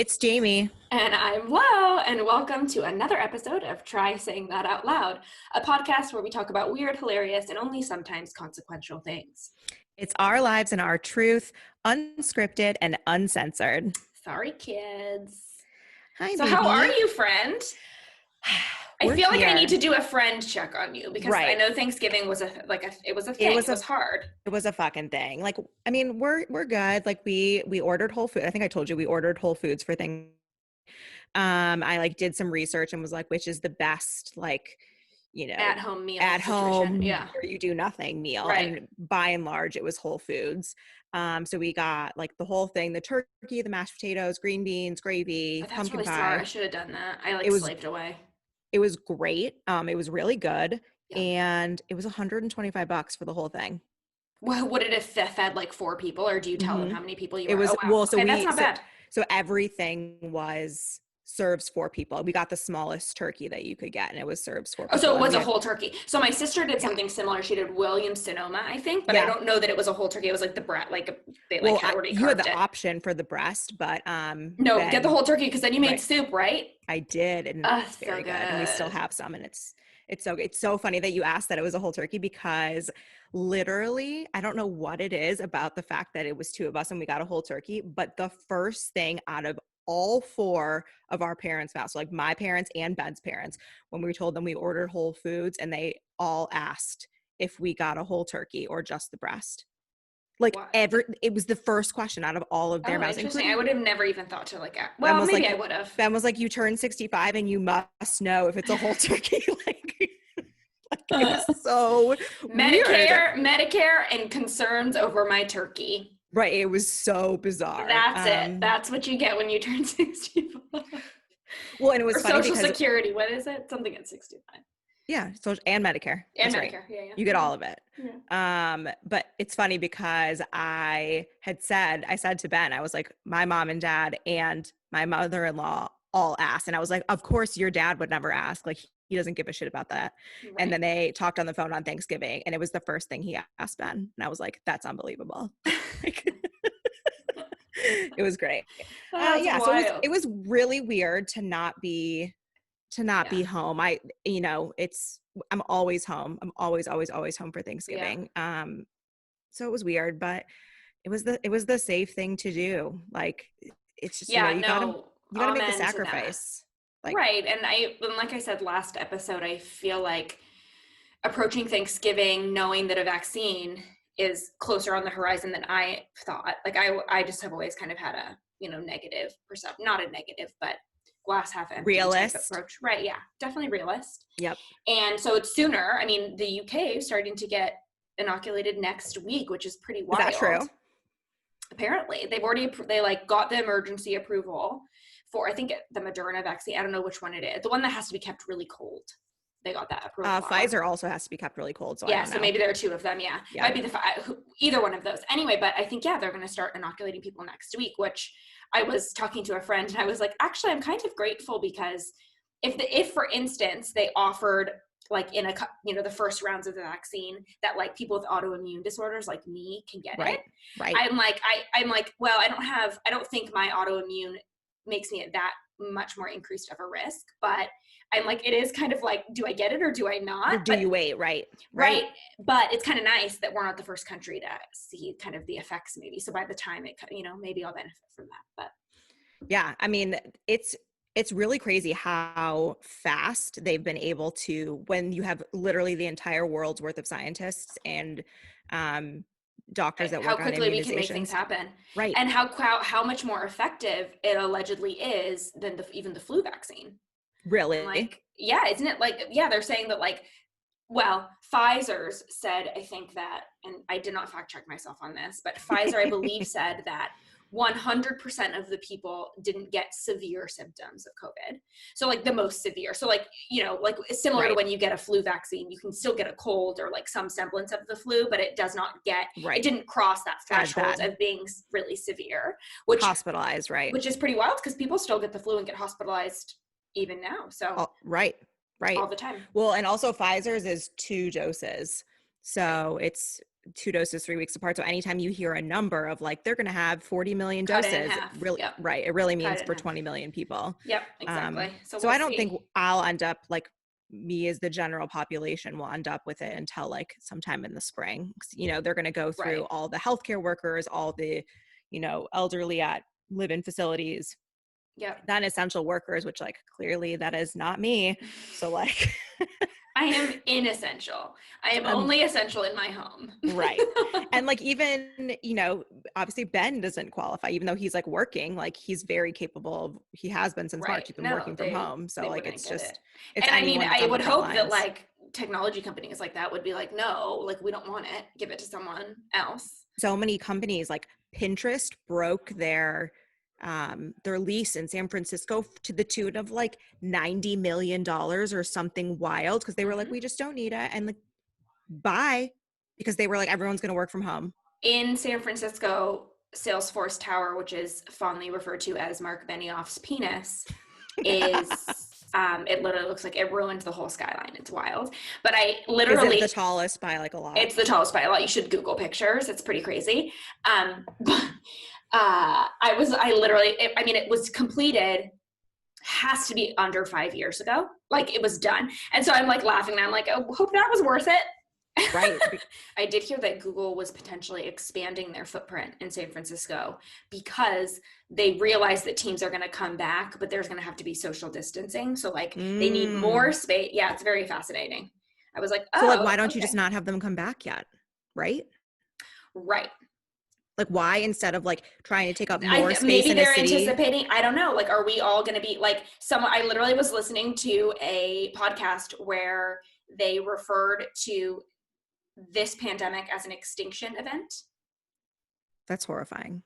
It's Jamie. And I'm Lo, and welcome to another episode of Try Saying That Out Loud, a podcast where we talk about weird, hilarious, and only sometimes consequential things. It's our lives and our truth, unscripted and uncensored. Sorry, kids. Hi, So, how are baby. you, friend? I We're feel like I here. need to do a friend check on you because I Right. know Thanksgiving was a thing. It was hard. It was a fucking thing. Like, I mean, we're good. Like we ordered Whole Foods. I think I told you we ordered Whole Foods for things. I like did some research and was like, which is the best, like, At home meal at situation. home Yeah. where you do nothing meal. Right. And by and large, it was Whole Foods. So we got like the whole thing, the turkey, the mashed potatoes, green beans, gravy, Oh, that's pumpkin really smart. pie. I should have done that. I It was slaved away. It was great. It was really good. Yeah. And it was $125 for the whole thing. Well, would it have fed like 4 people, or do you tell them Mm-hmm. how many people you It were? was, Oh, wow. well, Okay, that's not bad. so everything was serves 4 people. We got the smallest turkey that you could get, and it was serves four Oh, people. so it And was a whole turkey. So my sister did yeah, something similar. She did Williams Sonoma, I think, but I yeah. don't know that it was a whole turkey. It was like the breast, like they Well, had already you had carved the it. option for the breast, but No, get the Ben, whole turkey because then you made right, soup, right? I did, and it's So very good. And we still good. have some, and it's so funny that you asked that it was a whole turkey, because literally, I don't know what it is about the fact that it was two of us and we got a whole turkey, but the first thing out of all four of our parents' mouths, so like my parents and Ben's parents, when we told them we ordered Whole Foods, and they all asked if we got a whole turkey or just the breast. Like What? it was the first question out of all of their Oh, mouths, interesting. I including would have never even thought to Ben well, was maybe like, I would have. you turned 65 and you must know if it's a whole turkey. Like it was so weird. Medicare, and concerns over my turkey. Right. It was so bizarre. That's it. That's what you get when you turn 65. Well, and it Or was funny Social because, Security. What is it? Something at 65. yeah, social and Medicare. And That's right. Medicare. Yeah, yeah. You get all of it. Yeah. But it's funny because I said to Ben, I was like, my mom and dad and my mother-in-law all asked. And I was like, of course your dad would never ask. Like, he doesn't give a shit about that. Right. And then they talked on the phone on Thanksgiving, and it was the first thing he asked Ben. And I was like, that's unbelievable. It was great. That's Yeah. wild. So it was really weird to not be be home. I'm always home. I'm always home for Thanksgiving. So it was weird, but it was the safe thing to do. Like, it's just, you gotta make the amen to that. sacrifice. Like, Right. And like I said last episode, I feel like approaching Thanksgiving, knowing that a vaccine is closer on the horizon than I thought. Like I just have always kind of had a, negative perception, not a negative, but glass half empty realist type approach. Right. Yeah. Definitely realist. Yep. And so it's sooner. I mean, the UK is starting to get inoculated next week, which is pretty wild. Is that true? Apparently they've already, they like got the emergency approval for, I think, the Moderna vaccine. I don't know which one it is. The one that has to be kept really cold. They got that approval. Pfizer also has to be kept really cold. So yeah, I don't know. So maybe there are two of them. Yeah. Might be either one of those. Anyway, but I think, they're going to start inoculating people next week, which I was talking to a friend and I was like, actually, I'm kind of grateful because if for instance, they offered like in the first rounds of the vaccine that like people with autoimmune disorders like me can get it. Right. I'm like, well, I don't think my autoimmune makes me at that much more increased of a risk, but I'm like, it is kind of like, do I get it or do I not? Or do you wait? Right. But it's kind of nice that we're not the first country to see kind of the effects maybe. So by the time maybe I'll benefit from that. But yeah, I mean, it's really crazy how fast they've been able to, when you have literally the entire world's worth of scientists and doctors that work on immunizations. How quickly we can make things happen. Right. And how much more effective it allegedly is than even the flu vaccine. Really? Like, yeah, isn't it like, they're saying that like, well, Pfizer's said, I think that, and I did not fact check myself on this, but Pfizer, I believe, said that 100% of the people didn't get severe symptoms of COVID. So like the most severe. So like, like similar to when you get a flu vaccine, you can still get a cold or like some semblance of the flu, but it does not get, it didn't cross that threshold of being really severe, which hospitalized, right. Which is pretty wild because people still get the flu and get hospitalized even now. So right. All the time. Well, and also Pfizer's is 2 doses. So it's 2 doses 3 weeks apart. So anytime you hear a number of like, they're going to have 40 million Cut it in doses, half. really, Yep. right. It really Cut means it in for half. 20 million people. Yep, exactly. So So we'll I don't think see. I'll end up like me as the general population will end up with it until like sometime in the spring. They're going to go Right. through all the healthcare workers, all the, elderly at live-in facilities, Yep. non-essential workers, which like clearly that is not me. So like I am inessential. I am um, only essential in my home. right. And like even, obviously Ben doesn't qualify, even though he's like working, like he's very capable of, he has been since March, Right. he's been No, working from home. So they like wouldn't it's get it. just, it's And I mean, anyone that's I on the would front hope that lines. like technology companies like that would be like, no, like we don't want it. Give it to someone else. So many companies like Pinterest broke their lease in San Francisco to the tune of like $90 million or something wild because they were like, we just don't need it. And like, bye. Because they were like, everyone's going to work from home. In San Francisco, Salesforce Tower, which is fondly referred to as Mark Benioff's penis, is it literally looks like it ruined the whole skyline. It's wild. But I Is it literally the tallest by like a lot? it's the tallest by a lot. You should Google pictures. It's pretty crazy. It was completed, has to be under 5 years ago. Like it was done. And so I'm like laughing and I'm like, oh, hope that was worth it. Right. I did hear that Google was potentially expanding their footprint in San Francisco because they realize that teams are going to come back, but there's going to have to be social distancing. So like they need more space. Yeah, it's very fascinating. I was like, oh, so like, why don't you okay. just not have them come back yet? Right. Right. Like why instead of like trying to take up more space maybe in a they're city? anticipating, I don't know, like are we all going to be like someone? I literally was listening to a podcast where they referred to this pandemic as an extinction event. That's horrifying.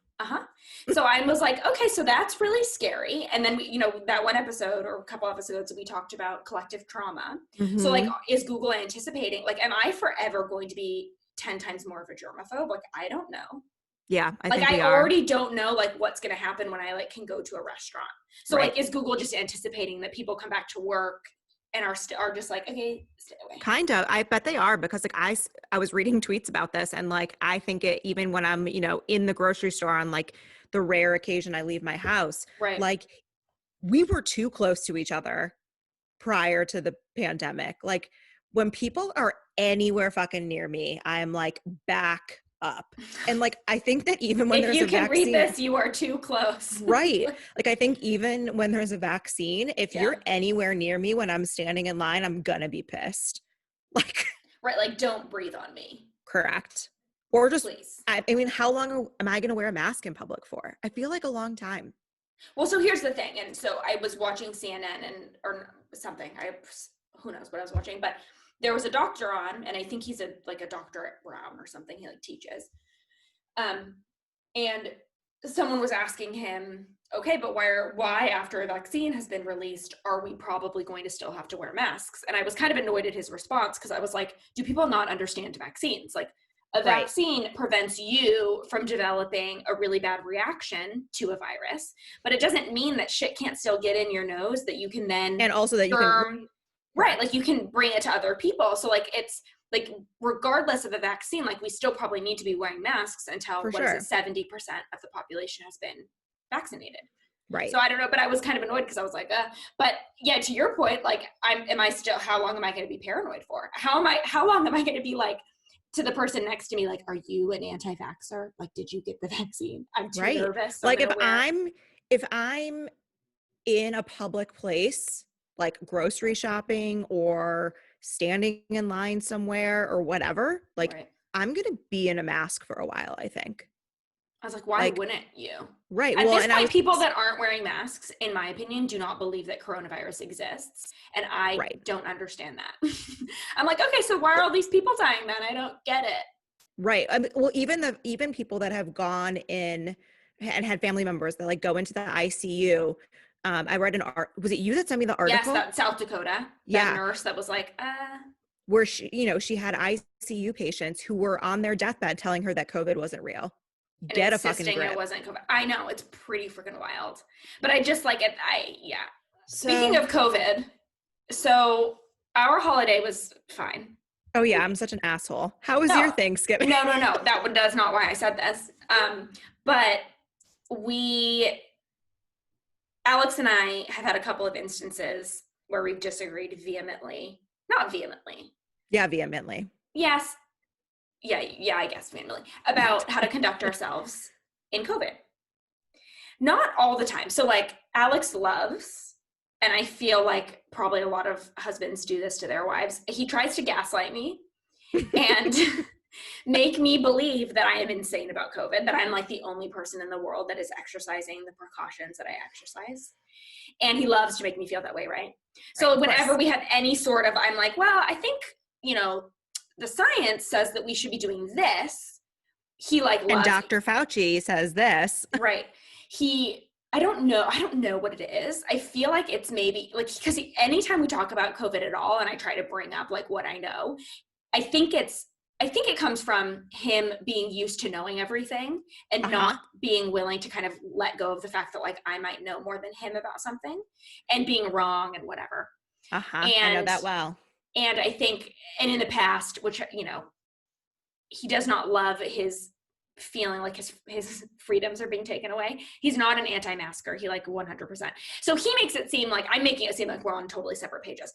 So I was like, okay, so that's really scary. And then that one episode or a couple episodes we talked about collective trauma. So like, is Google anticipating, like, am I forever going to be 10 times more of a germaphobe? Like, I don't know. Yeah, I like think we I are. already don't know like what's going to happen when I like can go to a restaurant. So Right. like, is Google just anticipating that people come back to work and are just like, okay, stay away? Kind of. I bet they are because like I was reading tweets about this and like I think it even when I'm, in the grocery store on like the rare occasion I leave my house, Right. like we were too close to each other prior to the pandemic. Like when people are anywhere fucking near me, I'm like back up. And like I think that even when if there's you a can vaccine, read this, you are too close. right. Like I think even when there's a vaccine, if Yeah. you're anywhere near me when I'm standing in line, I'm gonna be pissed. Like right, like don't breathe on me. correct. Or just please. I mean, how long am I gonna wear a mask in public for? I feel like a long time. Well, so here's the thing. And so I was watching CNN or something. Who knows what I was watching, but there was a doctor on, and I think he's a doctor at Brown or something. He like teaches. And someone was asking him, okay, but why after a vaccine has been released, are we probably going to still have to wear masks? And I was kind of annoyed at his response because I was like, do people not understand vaccines? Like a vaccine prevents you from developing a really bad reaction to a virus, but it doesn't mean that shit can't still get in your nose that you can then and also that you can right, like you can bring it to other people. So like it's like regardless of the vaccine, like we still probably need to be wearing masks until 70% of the population has been vaccinated. Right. So I don't know, but I was kind of annoyed because I was like, but yeah, to your point, like how long am I going to be paranoid for? How long am I going to be like to the person next to me, like, are you an anti-vaxxer? Like, did you get the vaccine? I'm too nervous. So like if I'm in a public place, like grocery shopping or standing in line somewhere or whatever, like I'm going to be in a mask for a while, I think. I was like, why wouldn't you? Right. At this point, people that aren't wearing masks, in my opinion, do not believe that coronavirus exists. And I don't understand that. I'm like, okay, so why are all these people dying then? I don't get it. Right. I mean, well, even people that have gone in and had family members that like go into the ICU. I read was it you that sent me the article? Yes, that South Dakota. That nurse that was like, where she had ICU patients who were on their deathbed telling her that COVID wasn't real. Get a fucking grip. It wasn't COVID. I know, it's pretty freaking wild. But I just like it. Speaking of COVID, so our holiday was fine. Oh yeah, I'm such an asshole. How was your No, Thanksgiving? no. That one does not why I said this. But we, Alex and I have had a couple of instances where we've disagreed vehemently. Not vehemently. Yeah, vehemently. Yes. Yeah, I guess vehemently. About how to conduct ourselves in COVID. Not all the time. So like Alex loves, and I feel like probably a lot of husbands do this to their wives. He tries to gaslight me and make me believe that I am insane about COVID, that I'm like the only person in the world that is exercising the precautions that I exercise. And he loves to make me feel that way, right? Right, So of whenever course. we have any sort of, I'm like, well, I think, the science says that we should be doing this. He like And loves, Dr. Fauci says this. right. I don't know what it is. I feel like it's maybe like, because anytime we talk about COVID at all, and I try to bring up like what I know, I think it comes from him being used to knowing everything and Uh-huh. not being willing to kind of let go of the fact that like I might know more than him about something and being wrong and whatever. Uh-huh. I know And that well. and I think, and in the past, which he does not love his feeling like his freedoms are being taken away. He's not an anti-masker. He like 100%. So he makes it seem like I'm making it seem like we're on totally separate pages.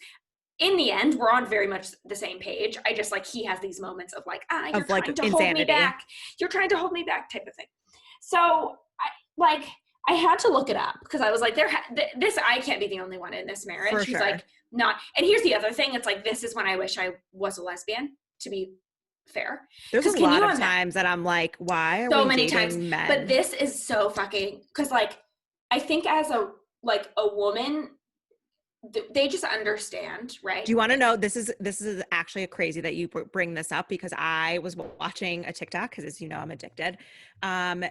In the end, we're on very much the same page. I just like, he has these moments of like, you're Of like trying to hold me insanity. back. You're trying to hold me back type of thing. So I had to look it up because I was like, I can't be the only one in this marriage For who's sure. like not. And here's the other thing. It's like, this is when I wish I was a lesbian, to be fair. There's a Because can lot you of imagine? times that I'm like, why are So we many times, dating but men? this is so fucking, because like, I think as a woman, they just understand, right? Do you want to know? This is actually crazy that you bring this up because I was watching a TikTok because, as you know, I'm addicted. Um,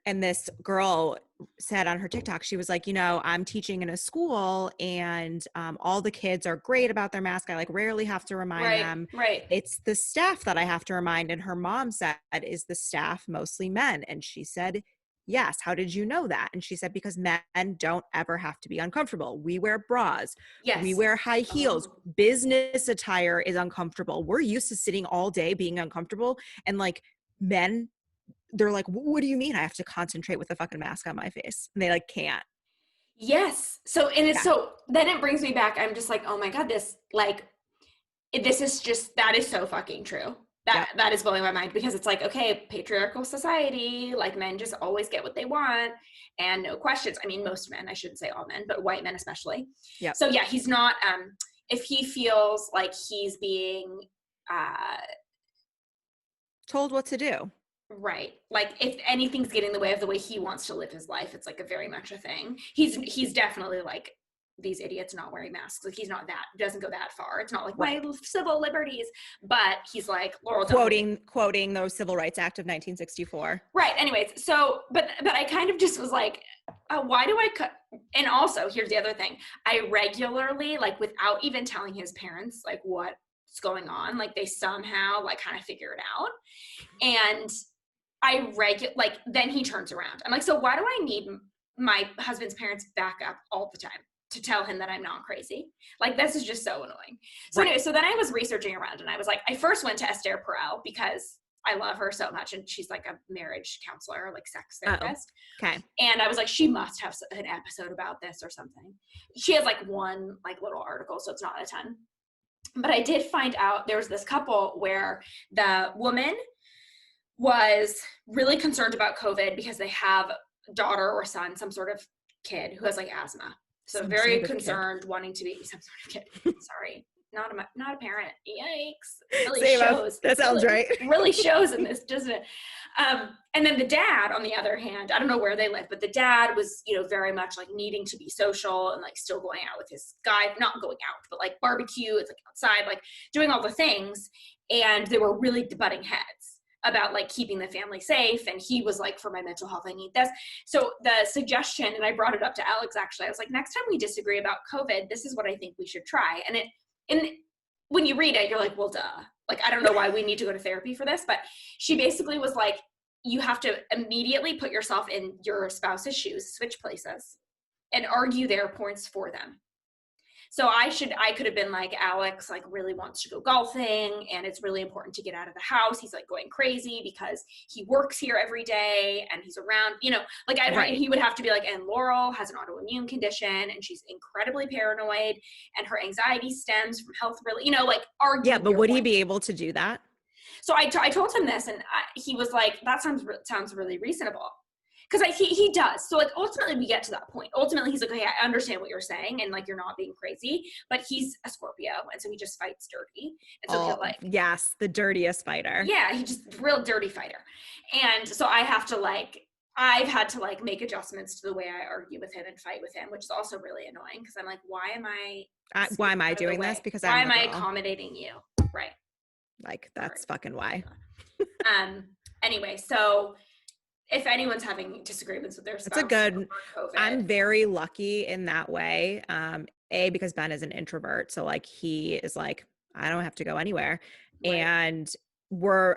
and this girl said on her TikTok, she was like, I'm teaching in a school and all the kids are great about their mask. I like rarely have to remind Right, them. right. It's the staff that I have to remind. And her mom said, is the staff mostly men? And she said, yes. How did you know that? And she said, because men don't ever have to be uncomfortable. We wear bras. We Yes. wear high heels. Oh. Business attire is uncomfortable. We're used to sitting all day being uncomfortable. And like men, they're like, what do you mean I have to concentrate with a fucking mask on my face? And they like can't. Yes. So, and it's Yeah. so, then it brings me back. I'm just like, oh my God, this is just, that is so fucking true. Yep. That is blowing my mind because it's like, okay, patriarchal society, like men just always get what they want and no questions. I mean, most men, I shouldn't say all men, but white men especially. Yep. So yeah, he's not, if he feels like he's being, Told what to do. right, like if anything's getting in the way of the way he wants to live his life, it's like a very much a thing. He's definitely like, these idiots not wearing masks. Like he's not that, doesn't go that far. It's not like Right. my civil liberties, but he's like, Laurel, don't Quoting the Civil Rights Act of 1964. right. Anyways, so but I kind of just was like, why do I cut? And also, here's the other thing: I regularly, like, without even telling his parents, like what's going on, like they somehow like kind of figure it out, and like then he turns around. I'm like, so why do I need my husband's parents back up all the time to tell him that I'm not crazy? Like this is just so annoying. So Right. anyway, so then I was researching around and I was like, I first went to Esther Perel because I love her so much and she's like a marriage counselor, like sex Oh. therapist. Okay. And I was like, she must have an episode about this or something. She has like one like little article, so it's not a ton. But I did find out there was this couple where the woman was really concerned about COVID because they have a daughter or son, some sort of kid who has like asthma. So Some very sort of kid. concerned, wanting to be some sort of kid. Sorry, not a parent. Yikes! It really Same up. shows. That sounds right. Really shows in this, doesn't it? And then the dad, on the other hand, I don't know where they live, but the dad was, very much like needing to be social and like still going out with his guy, not going out, but like barbecue. It's like outside, like doing all the things. And they were really butting heads about like keeping the family safe. And he was like, for my mental health, I need this. So the suggestion, and I brought it up to Alex, actually, I was like, next time we disagree about COVID, this is what I think we should try. And when you read it, you're like, well, duh. Like, I don't know why we need to go to therapy for this, but she basically was like, you have to immediately put yourself in your spouse's shoes, switch places, and argue their points for them. So I could have been like, Alex like really wants to go golfing and it's really important to get out of the house. He's like going crazy because he works here every day and he's around, like Right. he would have to be like, and Laurel has an autoimmune condition and she's incredibly paranoid and her anxiety stems from health really, like Yeah, arguing but your would he point. be able to do that? So I told him this and he was like, that sounds really reasonable. Because he does. So like ultimately we get to that point. Ultimately he's like, okay, I understand what you're saying and like you're not being crazy, but he's a Scorpio and so he just fights dirty. And so he'll Oh, like, yes, the dirtiest fighter. yeah, he just real dirty fighter. And so I've had to like make adjustments to the way I argue with him and fight with him, which is also really annoying because I'm like, why am I Why am I out of the doing this? way? Because Why I'm am the I girl. accommodating you? Right. Like, that's fucking why. Anyway, so if anyone's having disagreements with their It's a spouse good, over COVID, I'm very lucky in that way. Because Ben is an introvert. So like he is like, I don't have to go anywhere. right? And we're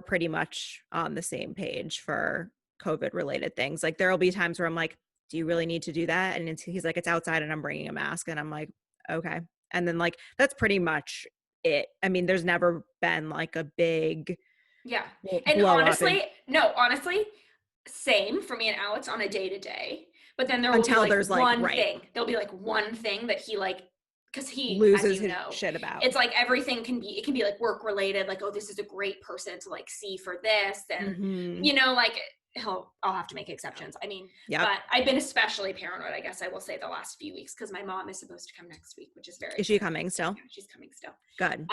pretty much on the same page for COVID related things. Like there'll be times where I'm like, do you really need to do that? And he's like, it's outside and I'm bringing a mask. And I'm like, okay. And then like, that's pretty much it. I mean, there's never been like a big Yeah. And blow up honestly, same for me and Alex on a day to day. But then there will be until like there's like, one right, thing. There'll be like one thing that he like, because he, as loses you his know, shit about. it's like everything it can be like work related, like, oh, this is a great person to like see for this. And, Mm-hmm. like I'll have to make exceptions. I mean, Yep. but I've been especially paranoid, I guess I will say, the last few weeks because my mom is supposed to come next week, which is very Is she exciting. coming still? Yeah, she's coming still. Good.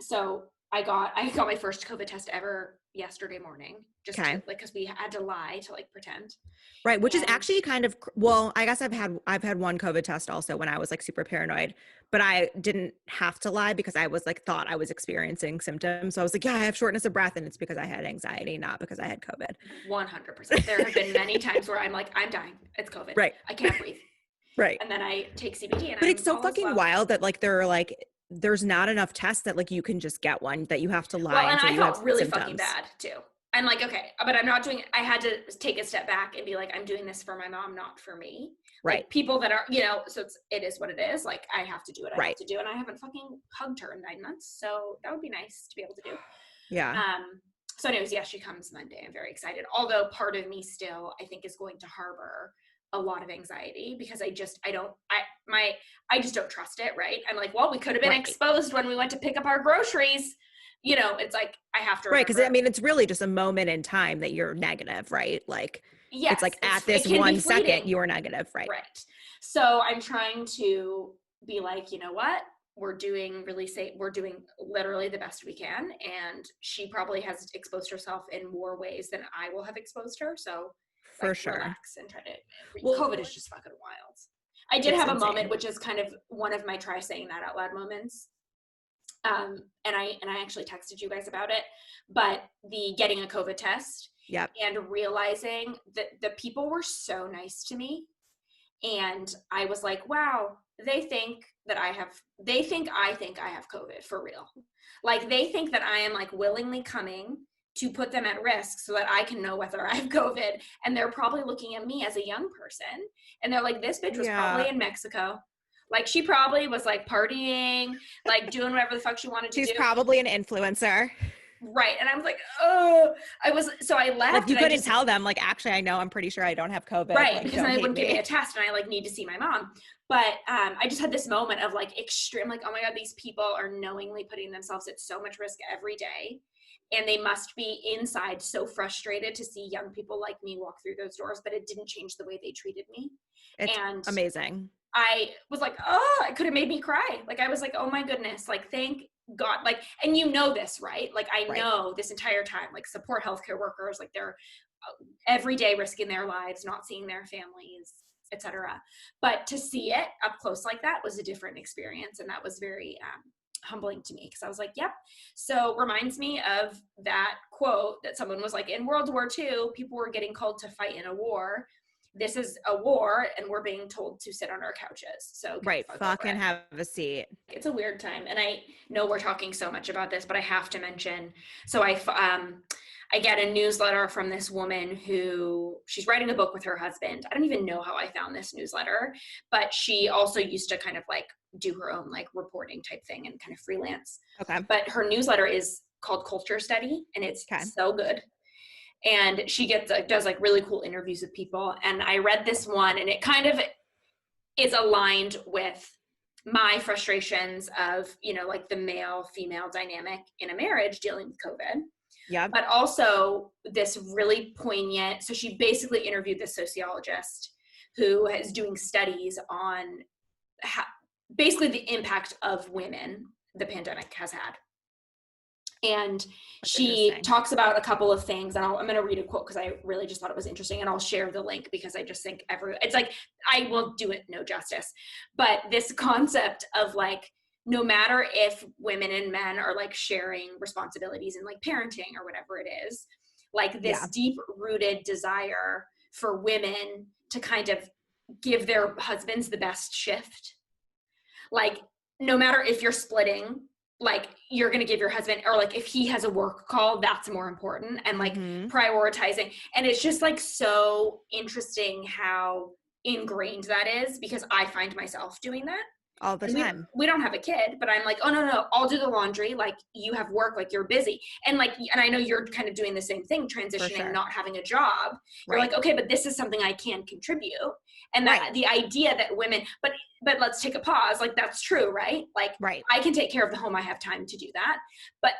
So I got my first COVID test ever yesterday morning, just Okay. to, like, because we had to lie to like pretend. Right, which is And actually kind of, well, I guess I've had one COVID test also when I was like super paranoid, but I didn't have to lie because I was like thought I was experiencing symptoms. So I was like, yeah, I have shortness of breath and it's because I had anxiety, not because I had COVID. 100%, there have been many times where I'm like, I'm dying. It's COVID. Right. I can't breathe. Right. And then I take CBD and But I'm it's so all is fucking well. wild that like there's not enough tests that like you can just get one, that you have to lie Well, and until I you have felt really fucking symptoms. bad too. I'm like, okay, but I'm not doing it. I had to take a step back and be like, I'm doing this for my mom, not for me. Right. Like people that are, so it is what it is. Like I have to do what I have Right. to do. And I haven't fucking hugged her in 9 months. So that would be nice to be able to do. Yeah. So anyways, yeah, she comes Monday. I'm very excited. Although part of me still, I think, is going to harbor a lot of anxiety because I just don't trust it. Right. I'm like, well, we could have been Right. exposed when we went to pick up our groceries. It's like, I have to remember. Right. Because I mean, it's really just a moment in time that you're negative, right? Like, Yes, it's like at it this can be 1 second, fleeting. you are negative. Right. Right. So I'm trying to be like, you know what? We're doing literally the best we can. And she probably has exposed herself in more ways than I will have exposed her. So For like sure. relax and try to, Well, COVID is just fucking wild. I did it's have a insane. moment, which is kind of one of my try saying that out loud moments. And I actually texted you guys about it, but the getting a COVID test Yep. and realizing that the people were so nice to me. And I was like, wow, they think I think I have COVID for real. Like they think that I am like willingly coming to put them at risk so that I can know whether I have COVID. And they're probably looking at me as a young person. And they're like, this bitch was probably in Mexico. Like she probably was like partying, like doing whatever the fuck she wanted to do. She's probably an influencer. Right. And I was like, oh, so I left. Like you and couldn't tell them, like, actually, I know, I'm pretty sure I don't have COVID. Right. Like, Because don't then they hate wouldn't give me me. a test and I like need to see my mom. But I just had this moment of like extreme, like, oh my God, these people are knowingly putting themselves at so much risk every day. And they must be inside so frustrated to see young people like me walk through those doors, but it didn't change the way they treated me. It's And amazing. I was like, oh, it could have made me cry. Like, I was like, oh my goodness, like, thank God. Like, and this, right? Like, I know this entire time, like, support healthcare workers, like, they're every day risking their lives, not seeing their families, etc. But to see it up close like that was a different experience. And that was very humbling to me because I was like, yep. So reminds me of that quote that someone was like, in World War II, people were getting called to fight in a war. This is a war and we're being told to sit on our couches. So fucking have a seat. It's a weird time. And I know we're talking so much about this, but I have to mention, so I I get a newsletter from this woman who she's writing a book with her husband. I don't even know how I found this newsletter, but she also used to kind of like do her own like reporting type thing and kind of freelance. Okay. But her newsletter is called Culture Study, and it's Okay. so good. And she does like really cool interviews with people. And I read this one, and it kind of is aligned with my frustrations of, you know, like the male female dynamic in a marriage dealing with COVID. Yeah. But also this really poignant, so she basically interviewed this sociologist who is doing studies on how, basically the impact of women the pandemic has had. And That's she interesting. talks about a couple of things, and I'm going to read a quote because I really just thought it was interesting, and I'll share the link because I just think it's like, I will do it no justice. But this concept of like, no matter if women and men are like sharing responsibilities in like parenting or whatever it is, like this Yeah. deep rooted desire for women to kind of give their husbands the best shift. Like, no matter if you're splitting, like you're going to give your husband, or like if he has a work call, that's more important, and like prioritizing. And it's just like so interesting how ingrained that is, because I find myself doing that All the and time. we don't have a kid, but I'm like, oh no, I'll do the laundry. Like, you have work, like you're busy. And like, and I know you're kind of doing the same thing, transitioning, sure. not having a job. You're Right. like, okay, but this is something I can contribute. And that Right. the idea that women, but let's take a pause. Like, that's true, right? Like, Right. I can take care of the home. I have time to do that. But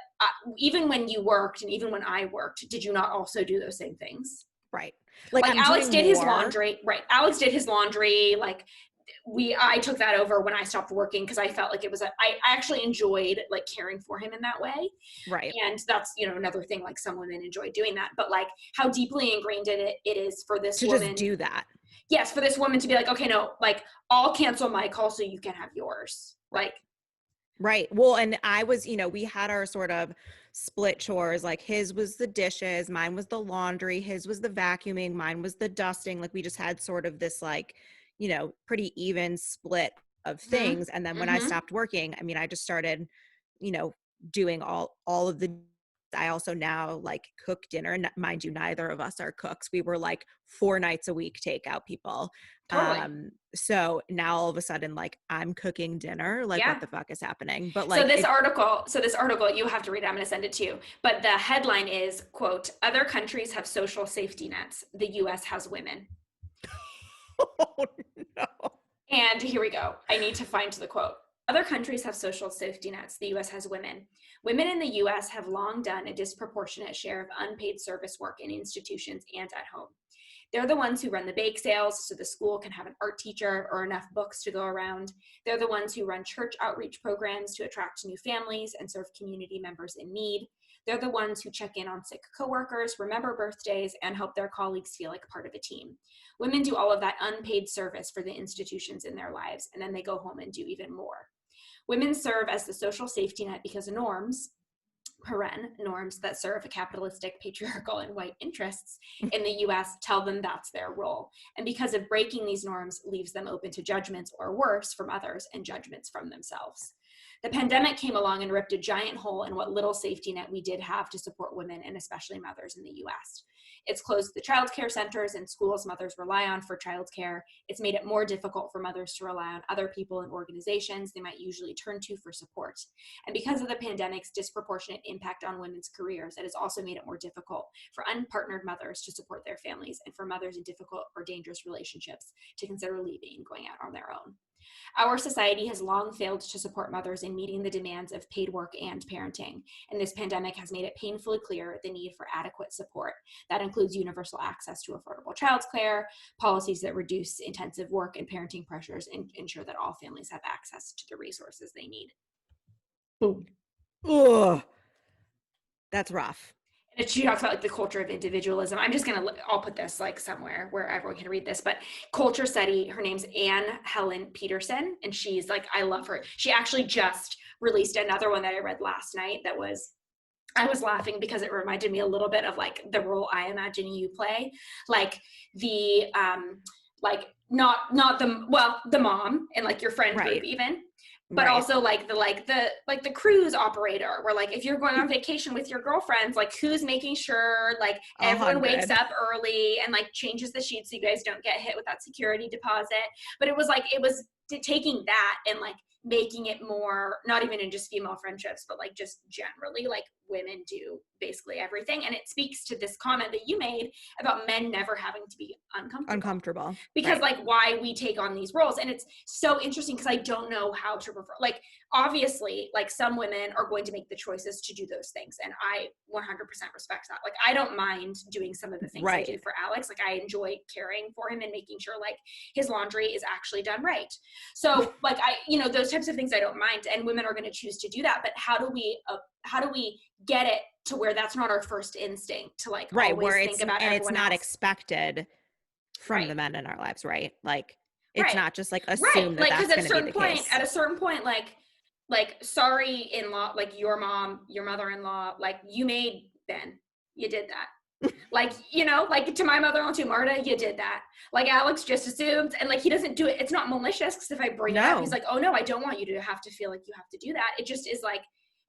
even when you worked, and even when I worked, did you not also do those same things? Right. Like, Like I'm Alex doing did his more. laundry, right? Alex did his laundry. Like, I took that over when I stopped working, because I felt like it was I actually enjoyed like caring for him in that way. Right. And that's, you know, another thing, like some women enjoy doing that, but like how deeply ingrained it is for this To just woman. do that. Yes, for this woman to be like, okay, no, like I'll cancel my call so you can have yours. Right. Like, Right. Well, and I was, we had our sort of split chores. Like, his was the dishes, mine was the laundry, his was the vacuuming, mine was the dusting. Like, we just had sort of this like, pretty even split of things. And then when I stopped working, I mean, I just started, you know, doing all of the. I also now like cook dinner. Mind you, neither of us are cooks. We were like 4 nights a week takeout people. totally. So now all of a sudden, like, I'm cooking dinner. Like, Yeah. what the fuck is happening? But So like, this article, you have to read it. I'm going to send it to you. But the headline is, quote, "Other countries have social safety nets. The US has women." oh no. And here we go. I need to find the quote. "Other countries have social safety nets. The US has women. Women in the US have long done a disproportionate share of unpaid service work in institutions and at home. They're the ones who run the bake sales so the school can have an art teacher or enough books to go around. They're the ones who run church outreach programs to attract new families and serve community members in need. They're the ones who check in on sick coworkers, remember birthdays, and help their colleagues feel like part of a team. Women do all of that unpaid service for the institutions in their lives, and then they go home and do even more. Women serve as the social safety net because norms that serve capitalistic, patriarchal, and white interests in the US tell them that's their role. And because of breaking these norms leaves them open to judgments, or worse, from others, and judgments from themselves. The pandemic came along and ripped a giant hole in what little safety net we did have to support women, and especially mothers, in the US. It's closed the childcare centers and schools mothers rely on for childcare. It's made it more difficult for mothers to rely on other people and organizations they might usually turn to for support. And because of the pandemic's disproportionate impact on women's careers, it has also made it more difficult for unpartnered mothers to support their families, and for mothers in difficult or dangerous relationships to consider leaving and going out on their own. Our society has long failed to support mothers in meeting the demands of paid work and parenting, and this pandemic has made it painfully clear the need for adequate support. That includes universal access to affordable childcare, policies that reduce intensive work and parenting pressures, and ensure that all families have access to the resources they need." Boom. Ugh. That's rough. And she talks about like the culture of individualism. I'll put this like somewhere where everyone can read this, but culture study, her name's Anne Helen Peterson. And she's like, I love her. She actually just released another one that I read last night I was laughing because it reminded me a little bit of like the role I imagine you play. Like the, like not the mom and like your friend group even, but Right. also like the cruise operator, where like if you're going on vacation with your girlfriends, like who's making sure like A everyone wakes hundred. up early and like changes the sheets so you guys don't get hit with that security deposit. But it was like it was taking that and like making it more, not even in just female friendships, but like just generally like women do basically everything. And it speaks to this comment that you made about men never having to be uncomfortable, Uncomfortable. because Right. like why we take on these roles. And it's so interesting because I don't know how to refer, like obviously like some women are going to make the choices to do those things, and I 100% respect that. Like I don't mind doing some of the things I do Right. for Alex. Like I enjoy caring for him and making sure like his laundry is actually done right. So like I, you know, those types of things I don't mind, and women are going to choose to do that. But how do we get it to where that's not our first instinct to like Right. always Where think about it's everyone not else? expected from Right. the men in our lives, right? Like it's Right. not just like Right. assume that Like, because that's going to be the case. at a certain point, like, sorry, in law, like your mom, your mother in law, like you made Ben, you did that. Like, you know, like to my mother in law, to Marta, you did that. Like, Alex just assumed, and like he doesn't do it. It's not malicious, because if I bring it up, he's No. like, oh no, I don't want you to have to feel like you have to do that. It just is like,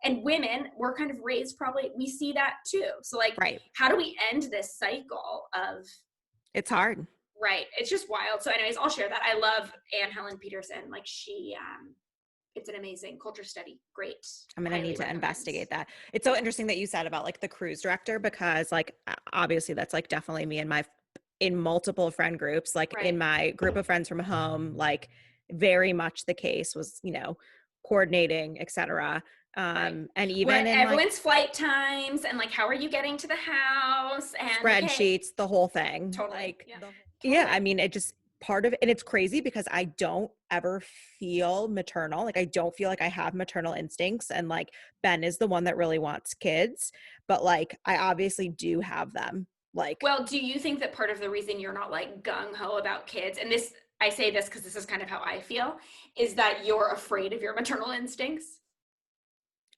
and women, we're kind of raised probably, we see that too. So, like, Right. how do we end this cycle of, It's hard. right? It's just wild. So, anyways, I'll share that. I love Anne Helen Peterson. Like, it's an amazing culture study. Great. I'm going to Highly need to recommend. investigate that. It's so interesting that you said about like the cruise director, because like obviously that's like definitely me and my in multiple friend groups, like Right. in my group of friends from home, like very much the case was, coordinating, etc. Right. And When even in like everyone's flight times and like how are you getting to the house and okay, spreadsheets, the whole thing. totally. Like, Yeah. yeah, I Totally. mean, it just part of it, and it's crazy because I don't ever feel maternal. Like, I don't feel like I have maternal instincts, and like Ben is the one that really wants kids, but like I obviously do have them. Like, Well, do you think that part of the reason you're not like gung ho about kids, and this, I say this because this is kind of how I feel, is that you're afraid of your maternal instincts?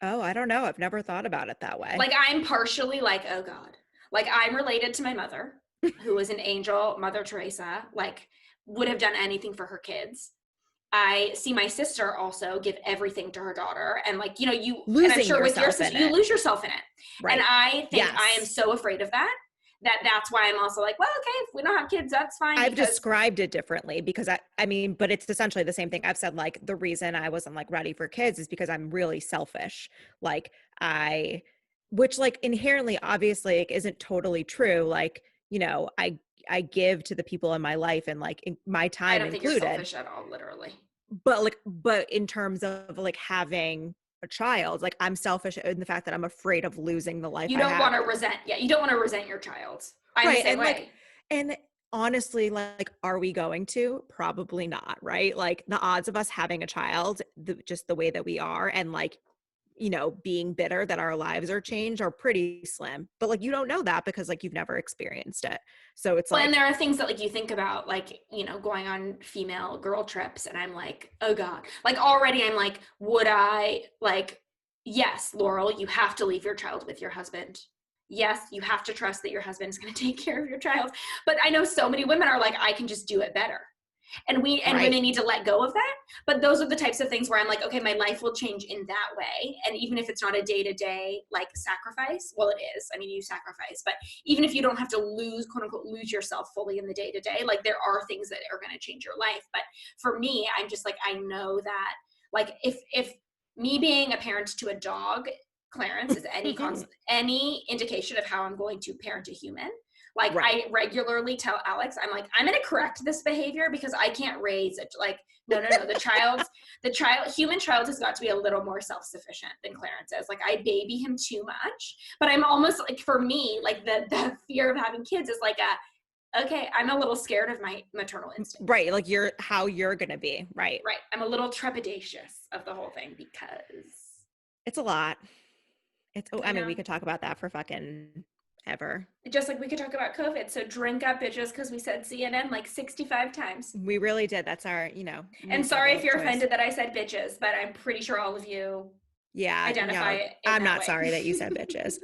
oh, I don't know. I've never thought about it that way. Like I'm partially like, oh God. Like I'm related to my mother, who was an angel, Mother Teresa, like would have done anything for her kids. I see my sister also give everything to her daughter. And like, you know, and I'm Losing sure with your yourself in sister, you it. lose yourself in it. And Right. I think I am Yes. so afraid of that, that's why I'm also like, well, okay, if we don't have kids, that's fine, I've because described it differently because I mean, but it's essentially the same thing. I've said like the reason I wasn't like ready for kids is because I'm really selfish. Like I, which like inherently obviously like, isn't totally true. Like, I give to the people in my life and like in my I time don't think you're included, selfish at all, literally. but in terms of like having a child, like I'm selfish in the fact that I'm afraid of losing the life You I don't want have. to resent, yeah, you don't want to resent your child. I'm the Right. same way. And honestly, like, are we going to? Probably not. Right. Like the odds of us having a child, just the way that we are, and like, being bitter that our lives are changed are pretty slim. But like, you don't know that because like you've never experienced it. So it's Well, and like, there are things that like you think about, like, you know, going on female girl trips, and I'm like, oh God. Like already I'm like, would I like, yes, Laurel, you have to leave your child with your husband. Yes, you have to trust that your husband is going to take care of your child. But I know so many women are like, I can just do it better. And right. women need to let go of that. But those are the types of things where I'm like, okay, my life will change in that way. And even if it's not a day-to-day like sacrifice, well, it is, I mean, you sacrifice, but even if you don't have to lose, quote unquote, lose yourself fully in the day-to-day, like there are things that are going to change your life. But for me, I'm just like, I know that like if me being a parent to a dog, Clarence, is any indication of how I'm going to parent a human, like Right. I regularly tell Alex, I'm like, I'm going to correct this behavior because I can't raise it. Like, no, no, no. Human child has got to be a little more self-sufficient than Clarence is. Like I baby him too much, but I'm almost like, for me, like the fear of having kids is like okay, I'm a little scared of my maternal instincts. Right. Like how you're going to be. Right. Right. I'm a little trepidatious of the whole thing because It's a lot. I I mean, we know. could talk about that for fucking ever. Just like we could talk about COVID. So drink up, bitches, because we said CNN like 65 times. We really did. That's our, And meat sorry bubble if of you're choice. offended that I said bitches, but I'm pretty sure all of you Yeah, identify no, it in I'm that not way. sorry that you said bitches.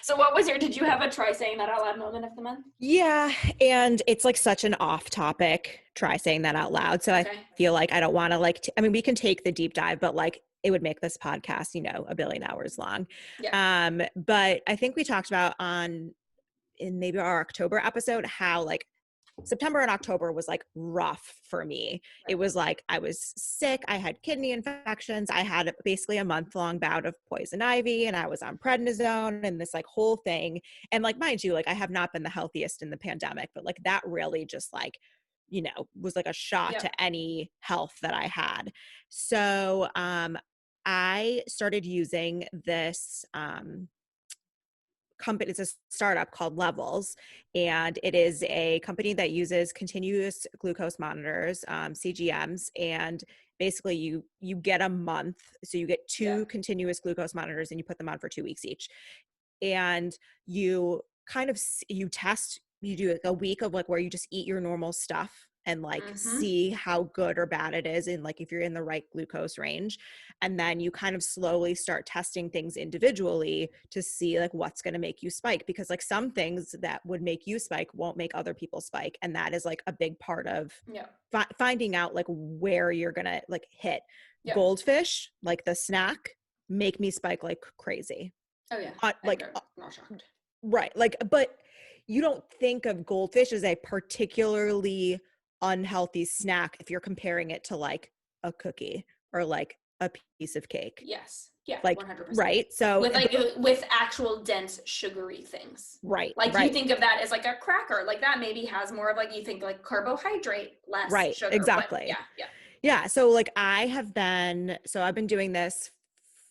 So what was did you have a try saying that out loud moment of the month? Yeah, and it's like such an off topic, try saying that out loud. So I Okay. feel like I don't want to like, I mean, we can take the deep dive, but like it would make this podcast, a billion hours long. Yeah. But I think we talked about in maybe our October episode how like September and October was like rough for me. It Right. was like I was sick. I had kidney infections. I had basically a month-long bout of poison ivy and I was on prednisone and this like whole thing. And like, mind you, like I have not been the healthiest in the pandemic, but like that really just like, was like a shot Yeah. to any health that I had. So I started using this company. It's a startup called Levels, and it is a company that uses continuous glucose monitors, CGMs, and basically you get a month, so you get Yeah. two continuous glucose monitors and you put them on for 2 weeks each, and you kind of you test, you do like a week of like where you just eat your normal stuff and like Mm-hmm. see how good or bad it is and like if you're in the right glucose range, and then you kind of slowly start testing things individually to see like what's going to make you spike, because like some things that would make you spike won't make other people spike, and that is like a big part of Yeah. finding out like where you're going to like hit. Yeah. Goldfish, like the snack, make me spike like crazy. Oh yeah. Like I'm not shocked. right, like, but you don't think of goldfish as a particularly unhealthy snack if you're comparing it to like a cookie or like a piece of cake, Yes. Yeah. like, 100%. right? So With like with actual dense sugary things. right, Like you right, think of that as like a cracker, like that maybe has more of like you think like carbohydrate, less right, sugar. But yeah, exactly. yeah, Yeah, so like I've been doing this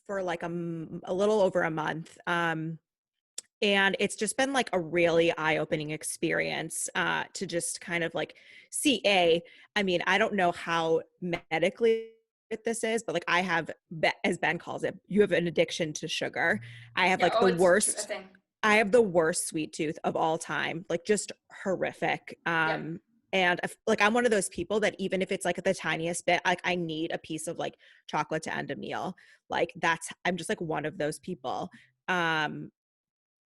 for like a little over a month. And it's just been like a really eye-opening experience to just kind of like see I mean, I don't know how medically this is, but like I have, as Ben calls it, you have an addiction to sugar. I have yeah. like Oh, the it's a worst, thing. I have the worst sweet tooth of all time, like just horrific. Yeah. And like I'm one of those people that even if it's like the tiniest bit, like I need a piece of like chocolate to end a meal. Like I'm just like one of those people. Um,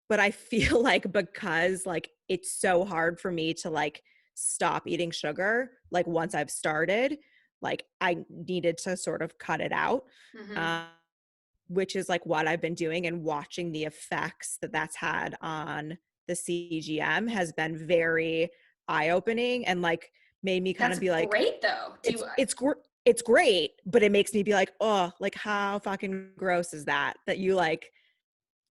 but I feel like because like it's so hard for me to like stop eating sugar, like once I've started, like I needed to sort of cut it out, Mm-hmm. um, which is like what I've been doing, and watching the effects that that's had on the CGM has been very eye-opening and like made me kind That's of be like, great though. Do you, it's great, but it makes me be like, oh, like how fucking gross is that you like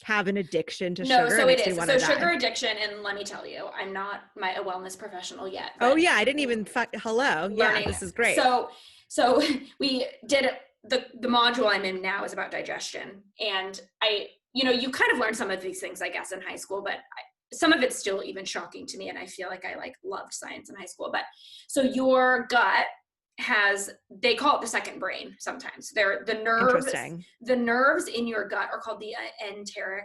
have an addiction to no, sugar. It so it makes me is. want to So sugar die. addiction, and let me tell you, I'm not a wellness professional yet, Oh but yeah, I didn't even hello. Yeah, learning. this is great. So we did the module I'm in now is about digestion, and you kind of learn some of these things I guess in high school, but some of it's still even shocking to me, and I feel like I like loved science in high school. But so your gut has, they call it the second brain sometimes. They're Interesting. the nerves in your gut are called the enteric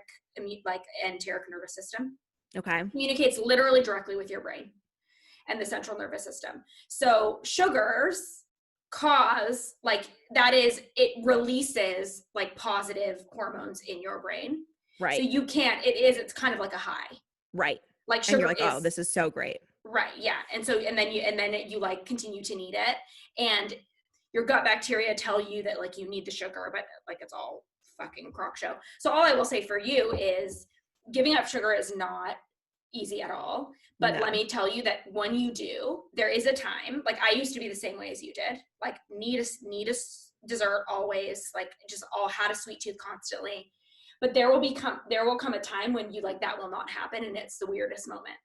nervous system. Okay. Communicates literally directly with your brain and the central nervous system. So sugars cause like that is, it releases like positive hormones in your brain. So Right. you can't, it's kind of like a high. Right. Like And you're sugar like, oh, is this is so great. right, yeah. And so and then you like continue to need it, and your gut bacteria tell you that like you need the sugar, but like it's all fucking crock show. So all I will say for you is giving up sugar is not easy at all. But let No. me tell you that when you do, there is a time. Like I used to be the same way as you did. Like need a dessert always. Like just all had a sweet tooth constantly. But there will come a time when you like that will not happen, and it's the weirdest moment.